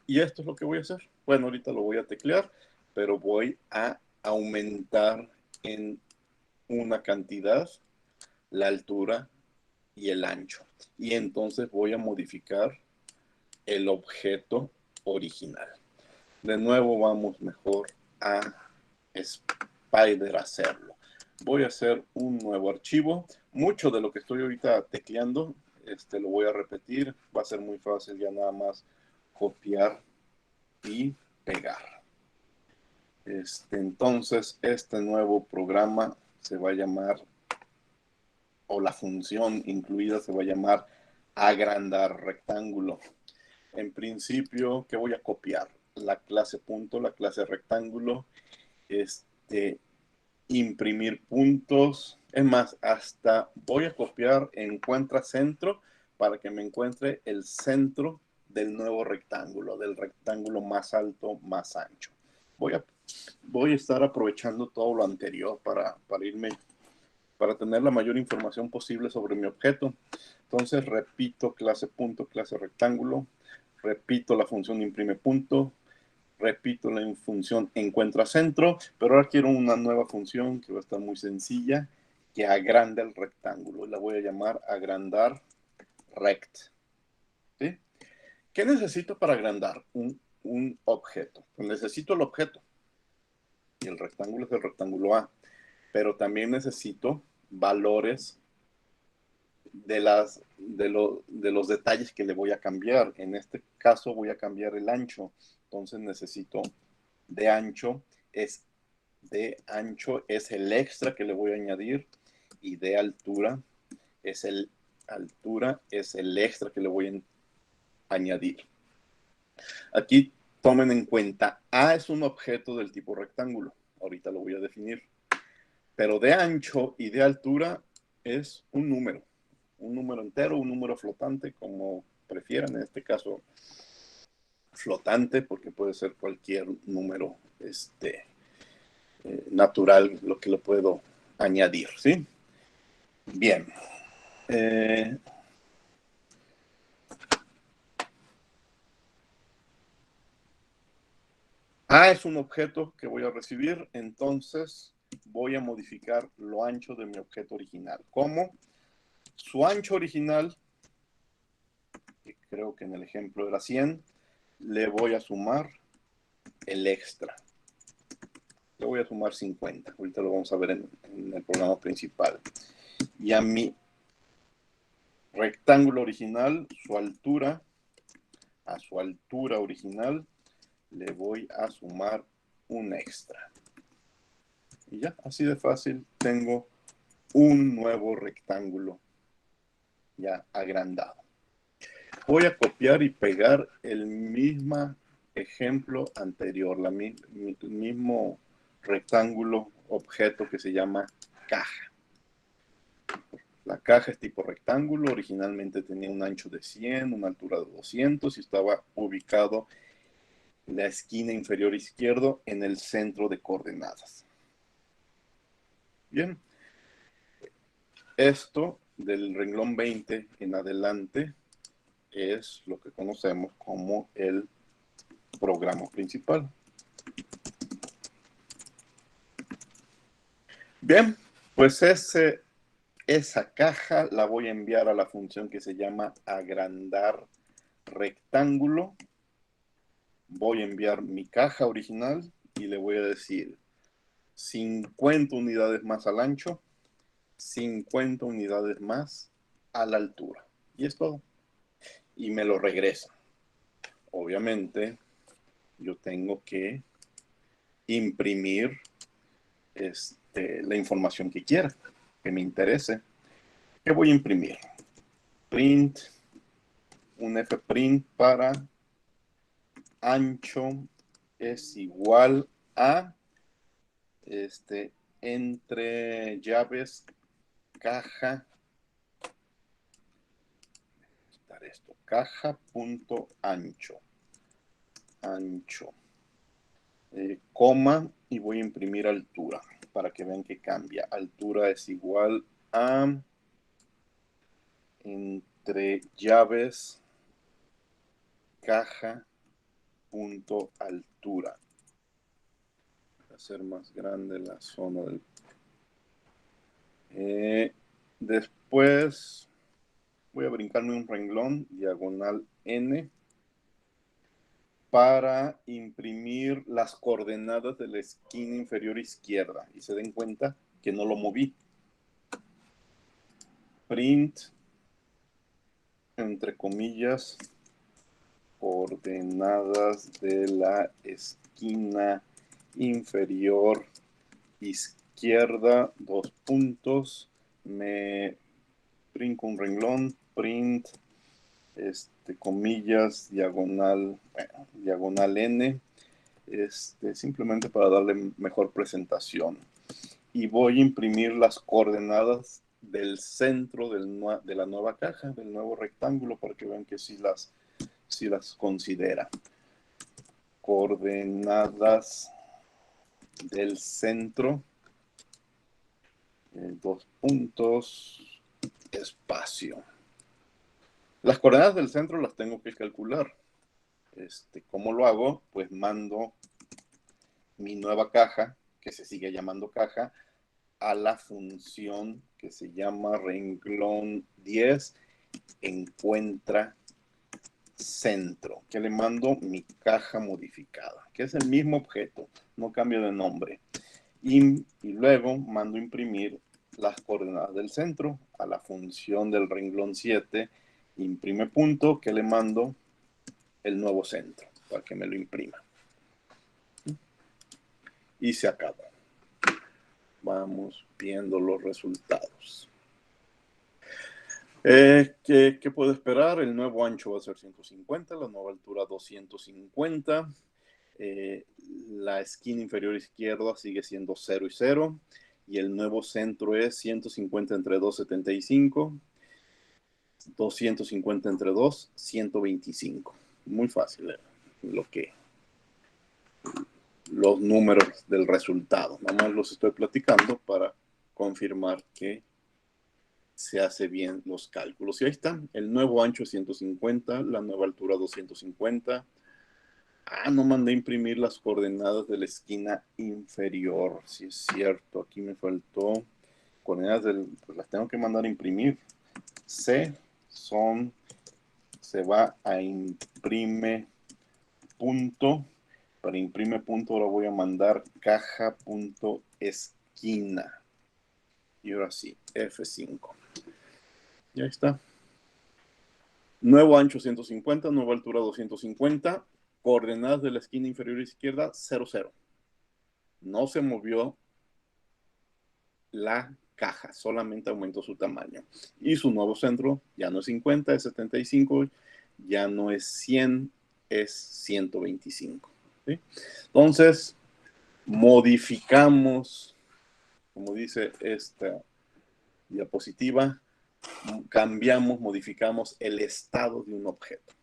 Y esto es lo que voy a hacer. Bueno, ahorita lo voy a teclear, pero voy a aumentar en una cantidad la altura y el ancho. Y entonces voy a modificar el objeto original. De nuevo vamos mejor a Spider a hacerlo. Voy a hacer un nuevo archivo. Mucho de lo que estoy ahorita tecleando, lo voy a repetir. Va a ser muy fácil ya nada más copiar y pegar. Entonces, este nuevo programa se va a llamar, o la función incluida se va a llamar agrandar rectángulo. En principio, ¿qué voy a copiar? La clase punto, la clase rectángulo, imprimir puntos. Es más, hasta voy a copiar encuentra centro para que me encuentre el centro del nuevo rectángulo, del rectángulo más alto, más ancho. Voy a estar aprovechando todo lo anterior para tener la mayor información posible sobre mi objeto. Entonces repito clase punto, clase rectángulo, repito la función imprime punto, repito la función encuentra centro, pero ahora quiero una nueva función que va a estar muy sencilla, que agranda el rectángulo. La voy a llamar agrandar rect. ¿Sí? ¿Qué necesito para agrandar un objeto? Pues necesito el objeto. Y el rectángulo es el rectángulo A. Pero también necesito valores de los detalles que le voy a cambiar. En este caso voy a cambiar el ancho. Entonces necesito de ancho es el extra que le voy a añadir, y de altura es el extra que le voy a añadir. Aquí tomen en cuenta, A es un objeto del tipo rectángulo. Ahorita lo voy a definir. Pero de ancho y de altura es un número entero, un número flotante, como prefieran. En este caso, flotante, porque puede ser cualquier número natural lo que le puedo añadir, ¿sí? Bien. A es un objeto que voy a recibir, entonces voy a modificar lo ancho de mi objeto original. ¿Cómo? Su ancho original, que creo que en el ejemplo era 100, le voy a sumar el extra. Le voy a sumar 50. Ahorita lo vamos a ver en el programa principal. Y a mi rectángulo original, a su altura original, le voy a sumar un extra. Y ya, así de fácil, tengo un nuevo rectángulo ya agrandado. Voy a copiar y pegar el mismo ejemplo anterior, el mismo rectángulo, objeto que se llama caja. La caja es tipo rectángulo, originalmente tenía un ancho de 100, una altura de 200 y estaba ubicado en la esquina inferior izquierdo en el centro de coordenadas. Bien, esto del renglón 20 en adelante es lo que conocemos como el programa principal. Bien, pues esa caja la voy a enviar a la función que se llama agrandar rectángulo. Voy a enviar mi caja original y le voy a decir 50 unidades más al ancho, 50 unidades más a la altura. Y es todo. Y me lo regresa. Obviamente, yo tengo que imprimir la información que quiera, que me interese. ¿Qué voy a imprimir? Print, un fprint para ancho es igual a entre llaves caja, quitar esto, caja.ancho, coma, y voy a imprimir altura para que vean que cambia. Altura es igual a entre llaves caja.altura. Voy a hacer más grande la zona del... después voy a brincarme un renglón, diagonal N, para imprimir las coordenadas de la esquina inferior izquierda. Y se den cuenta que no lo moví. Print, entre comillas, coordenadas de la esquina inferior izquierda, dos puntos, me brinco un renglón, print, comillas, diagonal N, simplemente para darle mejor presentación. Y voy a imprimir las coordenadas del centro de la nueva caja, del nuevo rectángulo, para que vean que sí las considera. Coordenadas del centro, dos puntos, espacio. Las coordenadas del centro las tengo que calcular. ¿Cómo lo hago? Pues mando mi nueva caja, que se sigue llamando caja, a la función que se llama renglón 10, encuentra centro, que le mando mi caja modificada, que es el mismo objeto, no cambio de nombre. Y luego mando imprimir las coordenadas del centro a la función del renglón 7, imprime punto, que le mando el nuevo centro para que me lo imprima. y se acabó. Vamos viendo los resultados. ¿Qué puedo esperar? El nuevo ancho va a ser 150, la nueva altura 250. La esquina inferior izquierda sigue siendo 0 y 0. Y el nuevo centro es 150 entre 275. 250 entre 2, 125. Muy fácil, los números del resultado. Nada más los estoy platicando para confirmar que se hace bien los cálculos. Y ahí está, el nuevo ancho es 150, la nueva altura 250. No mandé a imprimir las coordenadas de la esquina inferior. Sí es cierto, aquí me faltó coordenadas pues las tengo que mandar a imprimir. Se va a imprime punto. Para imprime punto ahora voy a mandar caja punto esquina. Y ahora sí, F5. Y ahí está. Nuevo ancho 150, nueva altura 250. Coordenadas de la esquina inferior izquierda 0, 0. No se movió la caja, solamente aumentó su tamaño. Y su nuevo centro ya no es 50, es 75, ya no es 100, es 125. ¿Sí? Entonces, modificamos, como dice esta diapositiva, modificamos el estado de un objeto,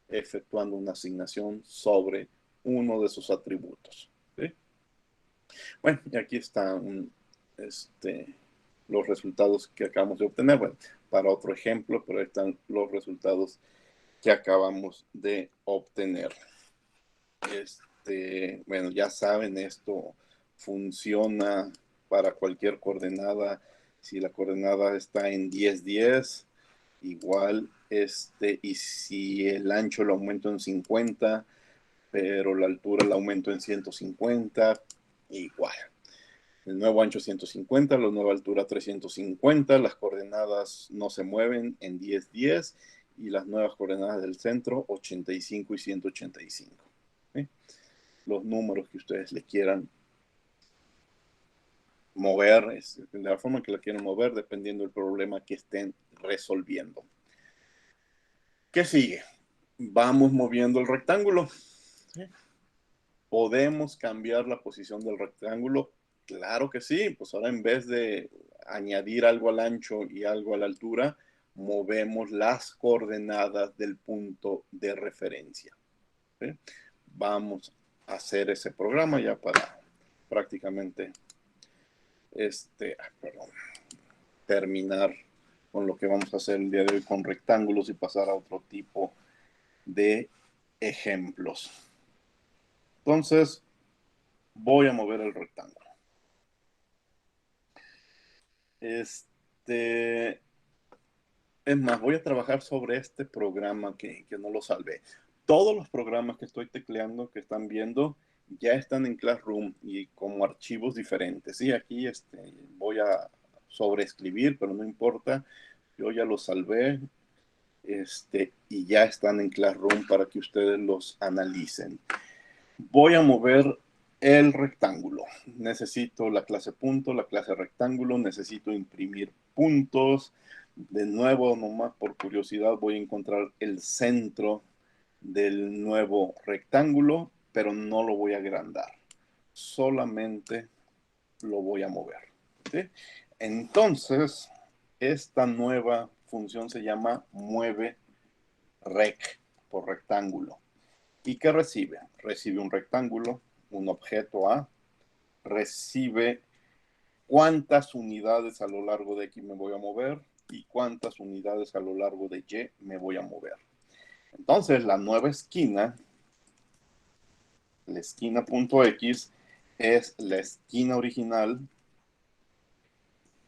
efectuando una asignación sobre uno de sus atributos. ¿Sí? Bueno, y aquí están los resultados que acabamos de obtener. Bueno, para otro ejemplo, pero ahí están los resultados que acabamos de obtener. Bueno, ya saben, esto funciona para cualquier coordenada. Si la coordenada está en 10, 10, igual, y si el ancho lo aumento en 50, pero la altura la aumento en 150, igual. El nuevo ancho 150, la nueva altura 350, las coordenadas no se mueven en 10, 10, y las nuevas coordenadas del centro 85 y 185. ¿Sí? Los números que ustedes le quieran mover, de la forma que la quieran mover, dependiendo del problema que estén resolviendo. ¿Qué sigue? Vamos moviendo el rectángulo. ¿Sí? ¿Podemos cambiar la posición del rectángulo? Claro que sí. Pues ahora, en vez de añadir algo al ancho y algo a la altura, movemos las coordenadas del punto de referencia. ¿Sí? Vamos a hacer ese programa ya para prácticamente terminar con lo que vamos a hacer el día de hoy con rectángulos y pasar a otro tipo de ejemplos. Entonces, voy a mover el rectángulo. Es más, voy a trabajar sobre este programa que no lo salvé. Todos los programas que estoy tecleando, que están viendo, ya están en Classroom y como archivos diferentes. Sí, aquí voy a sobreescribir, pero no importa. Yo ya los salvé y ya están en Classroom para que ustedes los analicen. Voy a mover el rectángulo. Necesito la clase punto, la clase rectángulo. Necesito imprimir puntos. De nuevo, nomás por curiosidad, voy a encontrar el centro del nuevo rectángulo, pero no lo voy a agrandar. Solamente lo voy a mover. ¿Sí? Entonces, esta nueva función se llama mueve rec por rectángulo. ¿Y qué recibe? Recibe un rectángulo, un objeto A, recibe cuántas unidades a lo largo de X me voy a mover y cuántas unidades a lo largo de Y me voy a mover. Entonces, la nueva esquina, la esquina punto X, es la esquina original,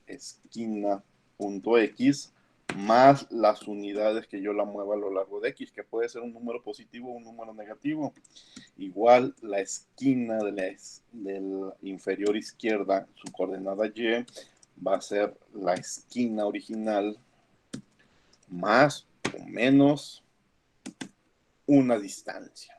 esquina punto X, más las unidades que yo la mueva a lo largo de X, que puede ser un número positivo o un número negativo. Igual la esquina de la inferior izquierda, su coordenada Y, va a ser la esquina original más o menos una distancia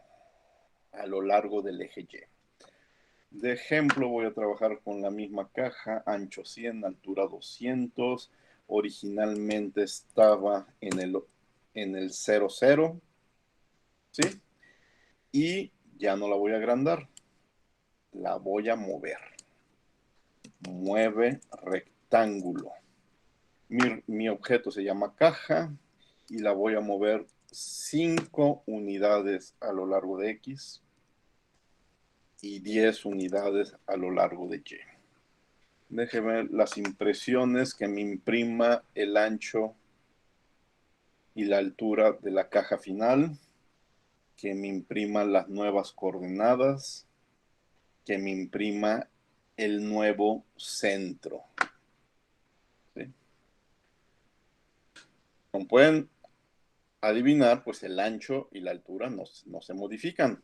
a lo largo del eje Y. De ejemplo, voy a trabajar con la misma caja, ancho 100, altura 200. Originalmente estaba en el 00, ¿sí? Y ya no la voy a agrandar, la voy a mover. Mueve rectángulo. Mi objeto se llama caja y la voy a mover 5 unidades a lo largo de X y 10 unidades a lo largo de Y. Déjeme ver las impresiones que me imprima el ancho y la altura de la caja final, que me imprima las nuevas coordenadas, que me imprima el nuevo centro. ¿Sí? Como pueden adivinar, pues el ancho y la altura no se modifican.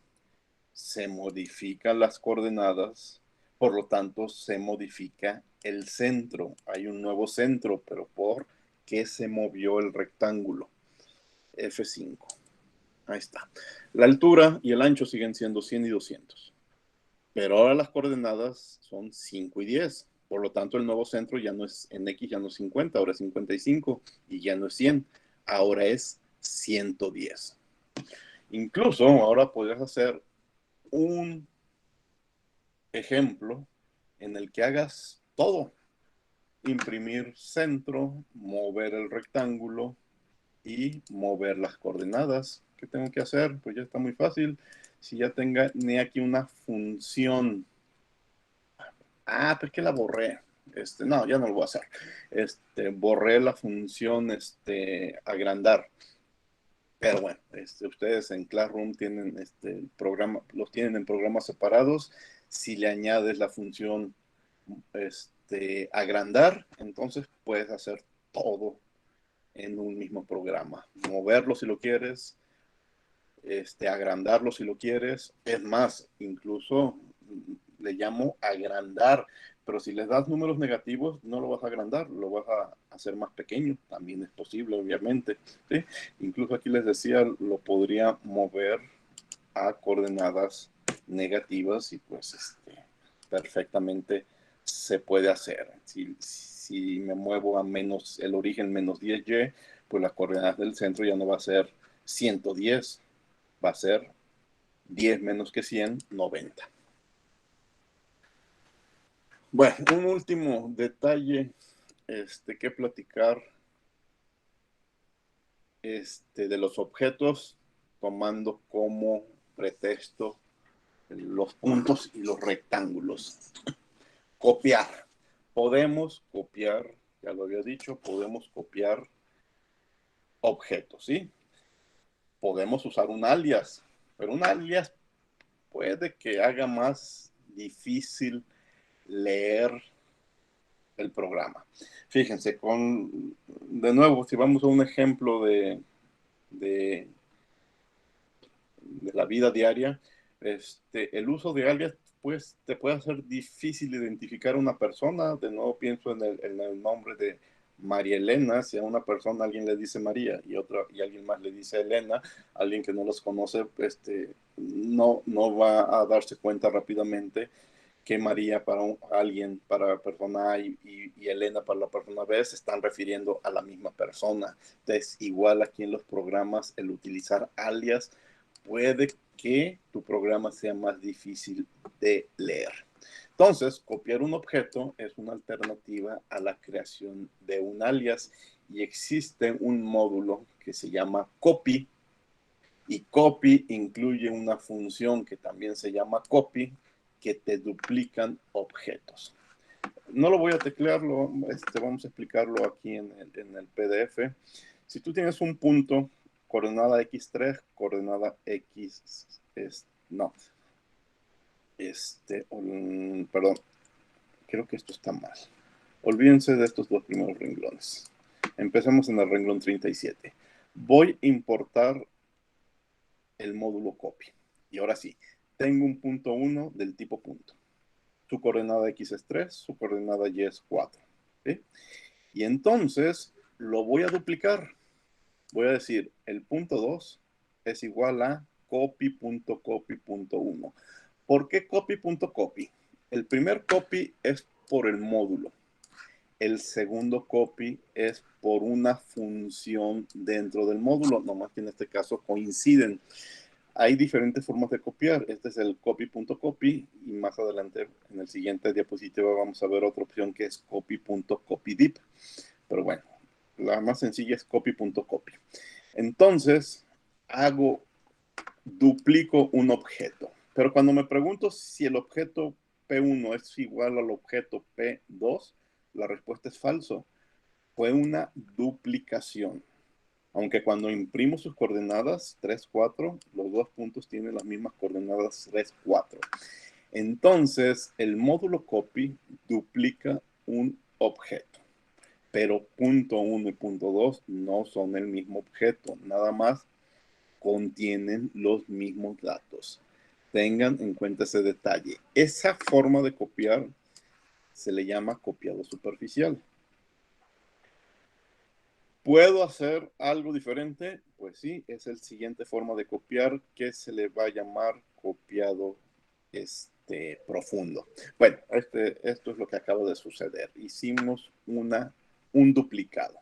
Se modifican las coordenadas, por lo tanto se modifica el centro. Hay un nuevo centro, pero ¿por qué se movió el rectángulo? F5. Ahí está. La altura y el ancho siguen siendo 100 y 200. Pero ahora las coordenadas son 5 y 10. Por lo tanto, el nuevo centro ya no es en X, ya no es 50, ahora es 55 y ya no es 100. Ahora es 110. Incluso ahora podrías hacer un ejemplo en el que hagas todo. Imprimir centro, mover el rectángulo y mover las coordenadas. ¿Qué tengo que hacer? Pues ya está muy fácil. Si ya tenía aquí una función. Pues que la borré. No, ya no lo voy a hacer. Borré la función agrandar. Pero bueno, ustedes en Classroom tienen el programa, los tienen en programas separados. Si le añades la función agrandar, entonces puedes hacer todo en un mismo programa. Moverlo si lo quieres, agrandarlo si lo quieres. Es más, incluso le llamo agrandar, pero si les das números negativos, no lo vas a agrandar, lo vas a hacer más pequeño. También es posible, obviamente. ¿Sí? Incluso aquí les decía, lo podría mover a coordenadas negativas y pues perfectamente se puede hacer. Si me muevo a menos el origen menos 10y, pues las coordenadas del centro ya no va a ser 110, va a ser 10 menos que 100, 90. Bueno, un último detalle que platicar de los objetos, tomando como pretexto los puntos y los rectángulos. Copiar. Podemos copiar, ya lo había dicho, podemos copiar objetos, ¿sí? Podemos usar un alias, pero un alias puede que haga más difícil leer el programa. Fíjense, de nuevo, si vamos a un ejemplo de la vida diaria, el uso de alias pues te puede hacer difícil identificar a una persona. De nuevo pienso en el nombre de María Elena. Si a una persona alguien le dice María y alguien más le dice Elena, alguien que no los conoce, no va a darse cuenta rápidamente que María para alguien, para la persona A y Elena para la persona B se están refiriendo a la misma persona. Entonces, igual aquí en los programas, el utilizar alias puede que tu programa sea más difícil de leer. Entonces, copiar un objeto es una alternativa a la creación de un alias y existe un módulo que se llama copy, y copy incluye una función que también se llama copy, que te duplican objetos. No lo voy a teclearlo, vamos a explicarlo aquí en el PDF. Si tú tienes un punto, coordenada X3, coordenada X, perdón, creo que esto está mal. Olvídense de estos dos primeros renglones. Empecemos en el renglón 37. Voy a importar el módulo copy. Y ahora sí, tengo un punto 1 del tipo punto. Su coordenada X es 3, su coordenada Y es 4. ¿Sí? Y entonces lo voy a duplicar. Voy a decir, el punto 2 es igual a copy.copy.1. ¿Por qué copy.copy? El primer copy es por el módulo. El segundo copy es por una función dentro del módulo, nomás que en este caso coinciden. Hay diferentes formas de copiar. Este es el copy.copy y más adelante en el siguiente diapositiva vamos a ver otra opción que es copy.copydip. Pero bueno, la más sencilla es copy.copy. Entonces, duplico un objeto. Pero cuando me pregunto si el objeto P1 es igual al objeto P2, la respuesta es falso. Fue una duplicación. Aunque cuando imprimo sus coordenadas 3, 4, los dos puntos tienen las mismas coordenadas 3, 4. Entonces, el módulo copy duplica un objeto. Pero punto 1 y punto 2 no son el mismo objeto. Nada más contienen los mismos datos. Tengan en cuenta ese detalle. Esa forma de copiar se le llama copiado superficial. ¿Puedo hacer algo diferente? Pues sí, es el siguiente forma de copiar que se le va a llamar copiado profundo. Bueno, esto es lo que acaba de suceder. Hicimos un duplicado.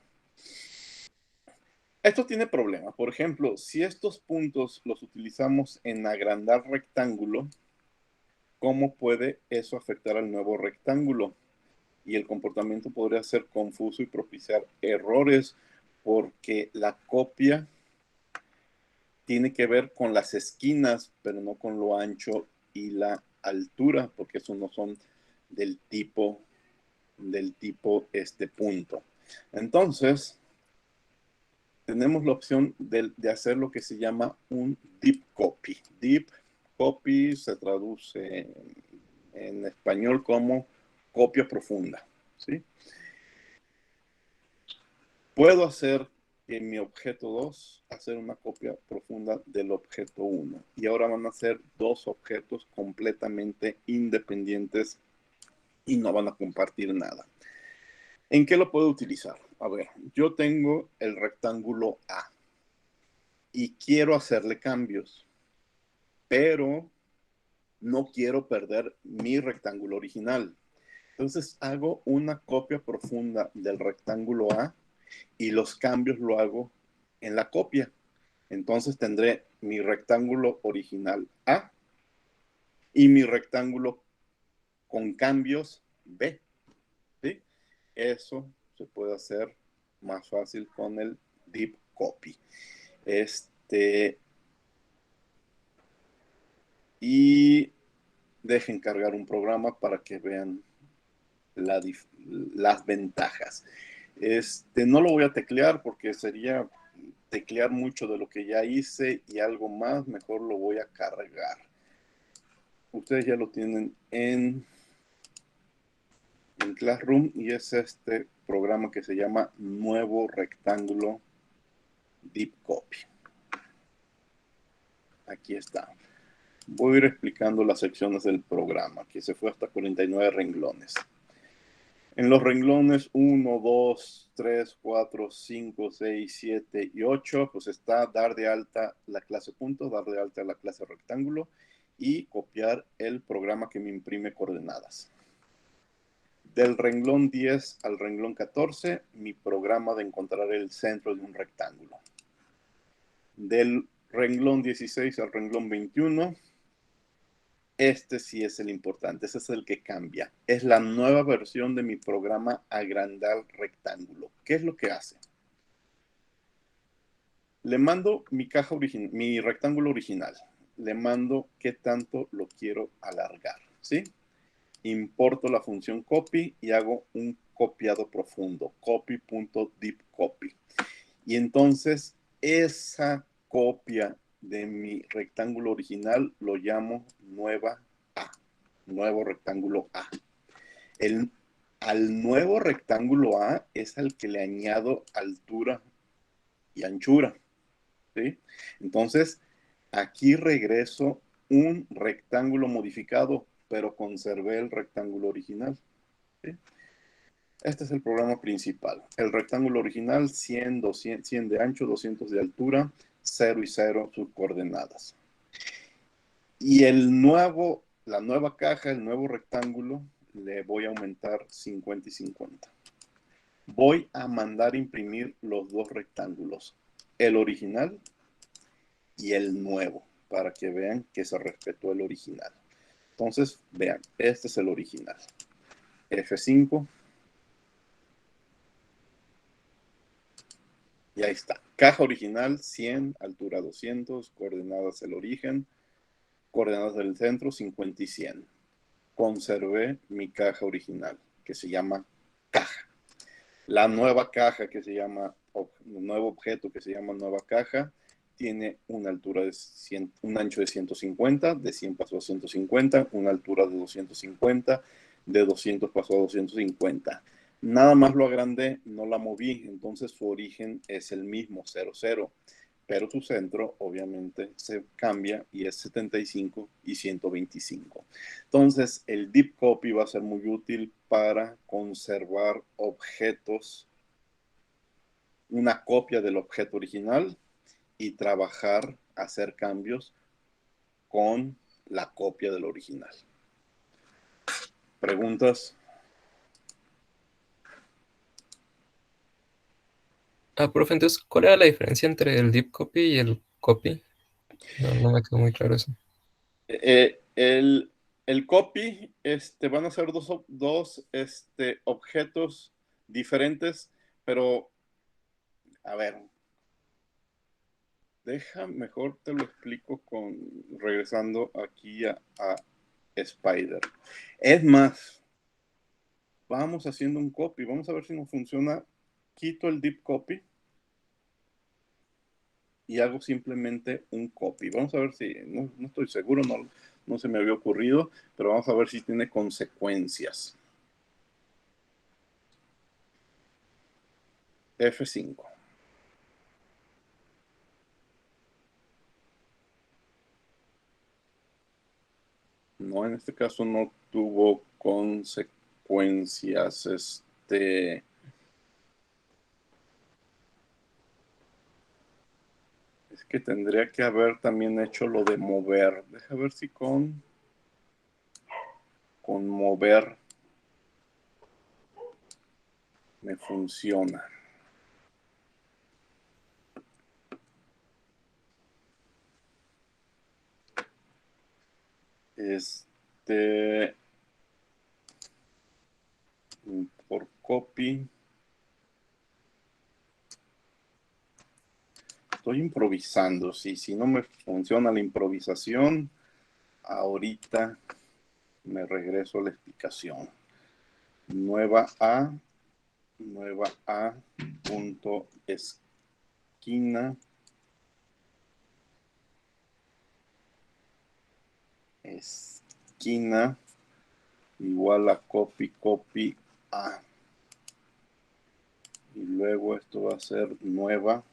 Esto tiene problemas. Por ejemplo, si estos puntos los utilizamos en agrandar rectángulo, ¿cómo puede eso afectar al nuevo rectángulo? Y el comportamiento podría ser confuso y propiciar errores porque la copia tiene que ver con las esquinas, pero no con lo ancho y la altura, porque esos no son del tipo punto. Entonces, tenemos la opción de hacer lo que se llama un deep copy. Deep copy se traduce en español como copia profunda, ¿sí? Puedo hacer en mi objeto 2, hacer una copia profunda del objeto 1. Y ahora van a ser dos objetos completamente independientes y no van a compartir nada. ¿En qué lo puedo utilizar? A ver, yo tengo el rectángulo A y quiero hacerle cambios, pero no quiero perder mi rectángulo original. Entonces hago una copia profunda del rectángulo A y los cambios lo hago en la copia. Entonces tendré mi rectángulo original A y mi rectángulo con cambios B. ¿Sí? Eso se puede hacer más fácil con el deep copy. Y dejen cargar un programa para que vean las ventajas. No lo voy a teclear porque sería teclear mucho de lo que ya hice y algo más, mejor lo voy a cargar. Ustedes ya lo tienen en Classroom y es este programa que se llama Nuevo Rectángulo Deep Copy. Aquí está. Voy a ir explicando las secciones del programa, que se fue hasta 49 renglones. En los renglones 1, 2, 3, 4, 5, 6, 7 y 8, pues está dar de alta la clase punto, dar de alta la clase rectángulo y copiar el programa que me imprime coordenadas. Del renglón 10 al renglón 14, mi programa de encontrar el centro de un rectángulo. Del renglón 16 al renglón 21, este sí es el importante, ese es el que cambia. Es la nueva versión de mi programa agrandar rectángulo. ¿Qué es lo que hace? Le mando mi rectángulo original. Le mando qué tanto lo quiero alargar, ¿sí? Importo la función copy y hago un copiado profundo, copy.deepcopy. Y entonces esa copia de mi rectángulo original lo llamo nueva A, nuevo rectángulo A. Al nuevo rectángulo A es al que le añado altura y anchura, ¿sí? Entonces, aquí regreso un rectángulo modificado, pero conservé el rectángulo original, ¿sí? Este es el programa principal. El rectángulo original, 100 de ancho, 200 de altura, 0 y 0 sus coordenadas. Y el nuevo la nueva caja, el nuevo rectángulo, le voy a aumentar 50 y 50. Voy a mandar imprimir los dos rectángulos, el original y el nuevo, para que vean que se respetó el original. Entonces, vean, este es el original. F5. Y ahí está. Caja original 100, altura 200, coordenadas del origen, coordenadas del centro 50 y 100. Conservé mi caja original, que se llama caja. La nueva caja que se llama, un nuevo objeto que se llama nueva caja, tiene una altura de 100, un ancho de 150, de 100 pasó a 150, una altura de 250, de 200 pasó a 250. Nada más lo agrandé, no la moví, entonces su origen es el mismo, 0, 0. Pero su centro obviamente se cambia y es 75 y 125. Entonces el deep copy va a ser muy útil para conservar objetos, una copia del objeto original y trabajar, hacer cambios con la copia del original. ¿Preguntas? Profe, entonces, ¿cuál era la diferencia entre el deep copy y el copy? No me quedó muy claro eso. El copy van a ser dos objetos diferentes, pero a ver, mejor te lo explico regresando aquí a Spider. Es más, vamos haciendo un copy, vamos a ver si nos funciona. Quito el deep copy y hago simplemente un copy. Vamos a ver si, no estoy seguro, no se me había ocurrido, pero vamos a ver si tiene consecuencias. F5. No, en este caso no tuvo consecuencias. Es que tendría que haber también hecho lo de mover. Deja ver si con mover me funciona. Por copy. Estoy improvisando. Si no me funciona la improvisación, ahorita me regreso a la explicación. Nueva A, punto esquina, igual a copy A. Y luego esto va a ser nueva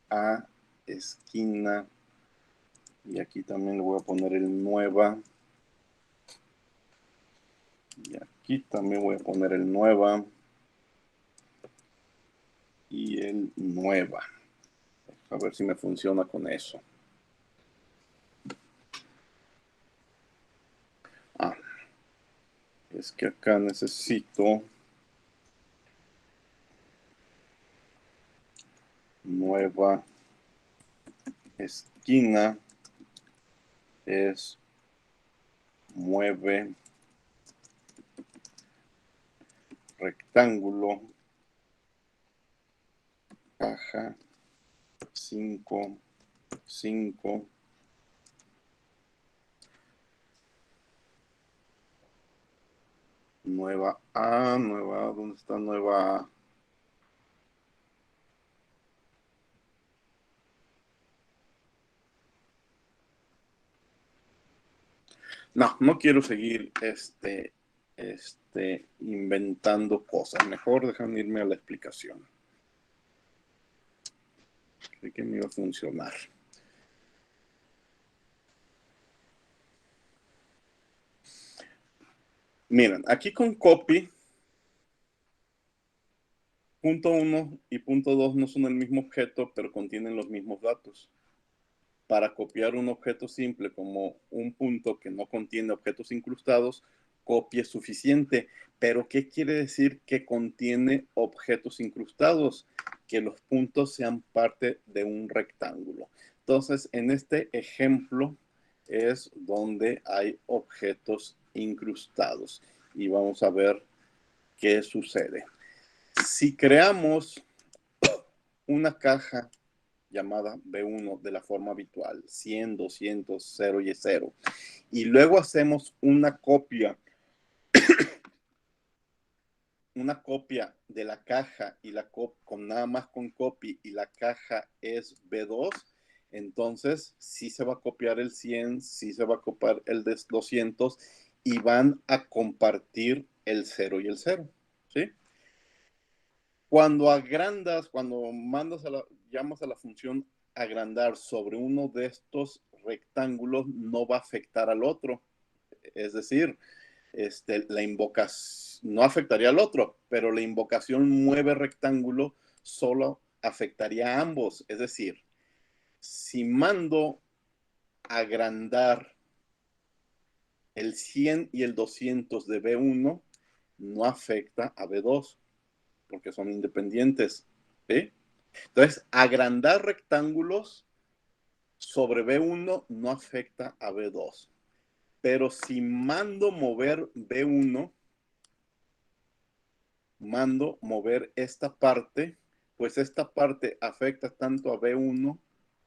A, esquina, y aquí también le voy a poner el nueva, y aquí también voy a poner el nueva y el nueva. A ver si me funciona con eso. Es que acá necesito nueva esquina, es mueve rectángulo, caja 5, 5. Nueva A, ¿dónde está nueva A? No quiero seguir inventando cosas. Mejor déjame irme a la explicación. Creí que me iba a funcionar. Miren, aquí con copy, punto 1 y punto 2 no son el mismo objeto, pero contienen los mismos datos. para copiar un objeto simple como un punto que no contiene objetos incrustados, copia es suficiente. Pero ¿qué quiere decir que contiene objetos incrustados? Que los puntos sean parte de un rectángulo. Entonces, en este ejemplo es donde hay objetos incrustados. Y vamos a ver qué sucede. Si creamos una caja llamada B1 de la forma habitual, 100, 200, 0 y 0, y luego hacemos una copia de la caja y con nada más con copy, y la caja es B2, entonces sí se va a copiar el 100, sí se va a copiar el 200 y van a compartir el 0 y el 0, ¿sí? Cuando agrandas, cuando llamas a la función agrandar sobre uno de estos rectángulos, no va a afectar al otro. Es decir, la invocación no afectaría al otro, pero la invocación mueve rectángulo solo afectaría a ambos. Es decir, si mando agrandar el 100 y el 200 de B1, no afecta a B2, porque son independientes. ¿Sí? Entonces, agrandar rectángulos sobre B1 no afecta a B2. Pero si mando mover B1, mando mover esta parte, pues esta parte afecta tanto a B1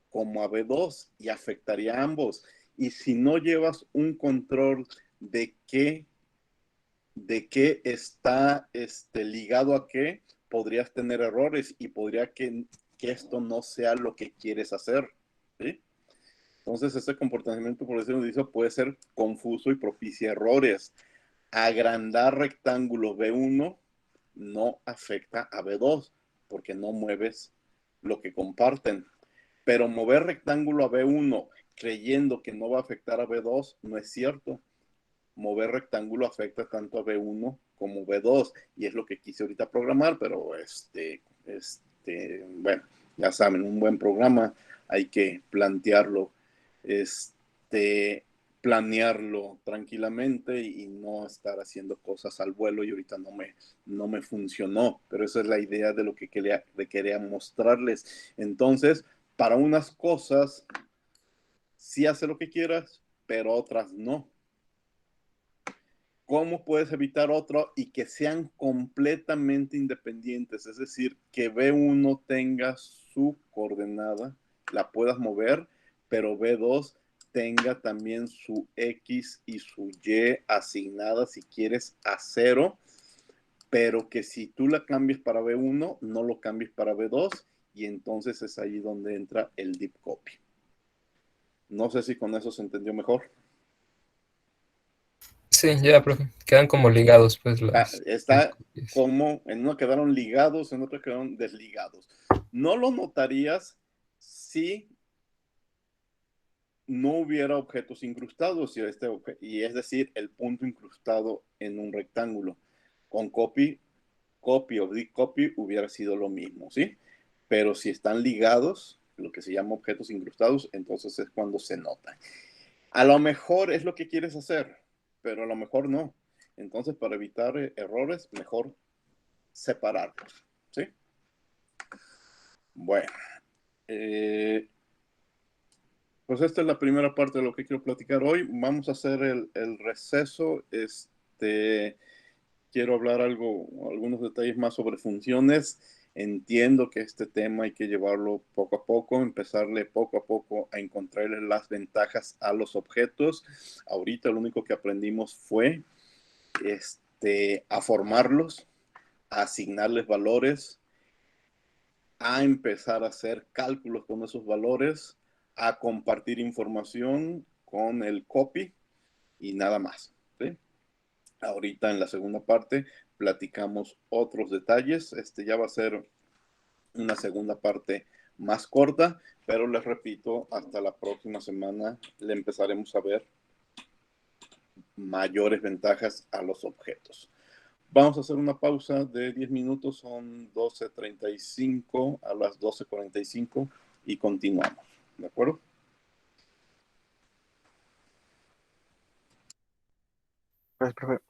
como a B2 y afectaría a ambos. Y si no llevas un control de qué está ligado a qué, podrías tener errores y podría que esto no sea lo que quieres hacer. ¿Sí? Entonces, este comportamiento, por decirlo así, puede ser confuso y propicia errores. Agrandar rectángulo B1 no afecta a B2 porque no mueves lo que comparten. Pero mover rectángulo a B1 creyendo que no va a afectar a B2 no es cierto. Mover rectángulo afecta tanto a B1 como B2 y es lo que quise ahorita programar, pero bueno, ya saben, un buen programa hay que plantearlo, planearlo tranquilamente y no estar haciendo cosas al vuelo, y ahorita no me funcionó, pero esa es la idea de lo que quería mostrarles. Entonces, para unas cosas sí hace lo que quieras, pero otras no. ¿Cómo puedes evitar otro y que sean completamente independientes? Es decir, que B1 tenga su coordenada, la puedas mover, pero B2 tenga también su X y su Y asignada si quieres a 0, pero que si tú la cambies para B1, no lo cambies para B2, y entonces es ahí donde entra el deep copy. No sé si con eso se entendió mejor. Sí, ya, profe. Quedan como ligados, pues, Está copias. como, en una quedaron ligados, en otra quedaron desligados. No lo notarías si no hubiera objetos incrustados, y es decir, el punto incrustado en un rectángulo. Con copy o deep copy hubiera sido lo mismo, ¿sí? Pero si están ligados, lo que se llama objetos incrustados, entonces es cuando se nota. A lo mejor es lo que quieres hacer, pero a lo mejor no. Entonces, para evitar errores, mejor separarlos, ¿sí? Bueno, pues esta es la primera parte de lo que quiero platicar hoy. Vamos a hacer el receso. Quiero hablar algunos detalles más sobre funciones. Entiendo que este tema hay que llevarlo poco a poco, empezarle poco a poco a encontrarle las ventajas a los objetos. Ahorita lo único que aprendimos fue a formarlos, a asignarles valores, a empezar a hacer cálculos con esos valores, a compartir información con el copy y nada más, ¿sí? Ahorita en la segunda parte platicamos otros detalles. Ya va a ser una segunda parte más corta, pero les repito, hasta la próxima semana le empezaremos a ver mayores ventajas a los objetos. Vamos a hacer una pausa de 10 minutos, son 12:35, a las 12:45 y continuamos, ¿de acuerdo? Gracias, profe.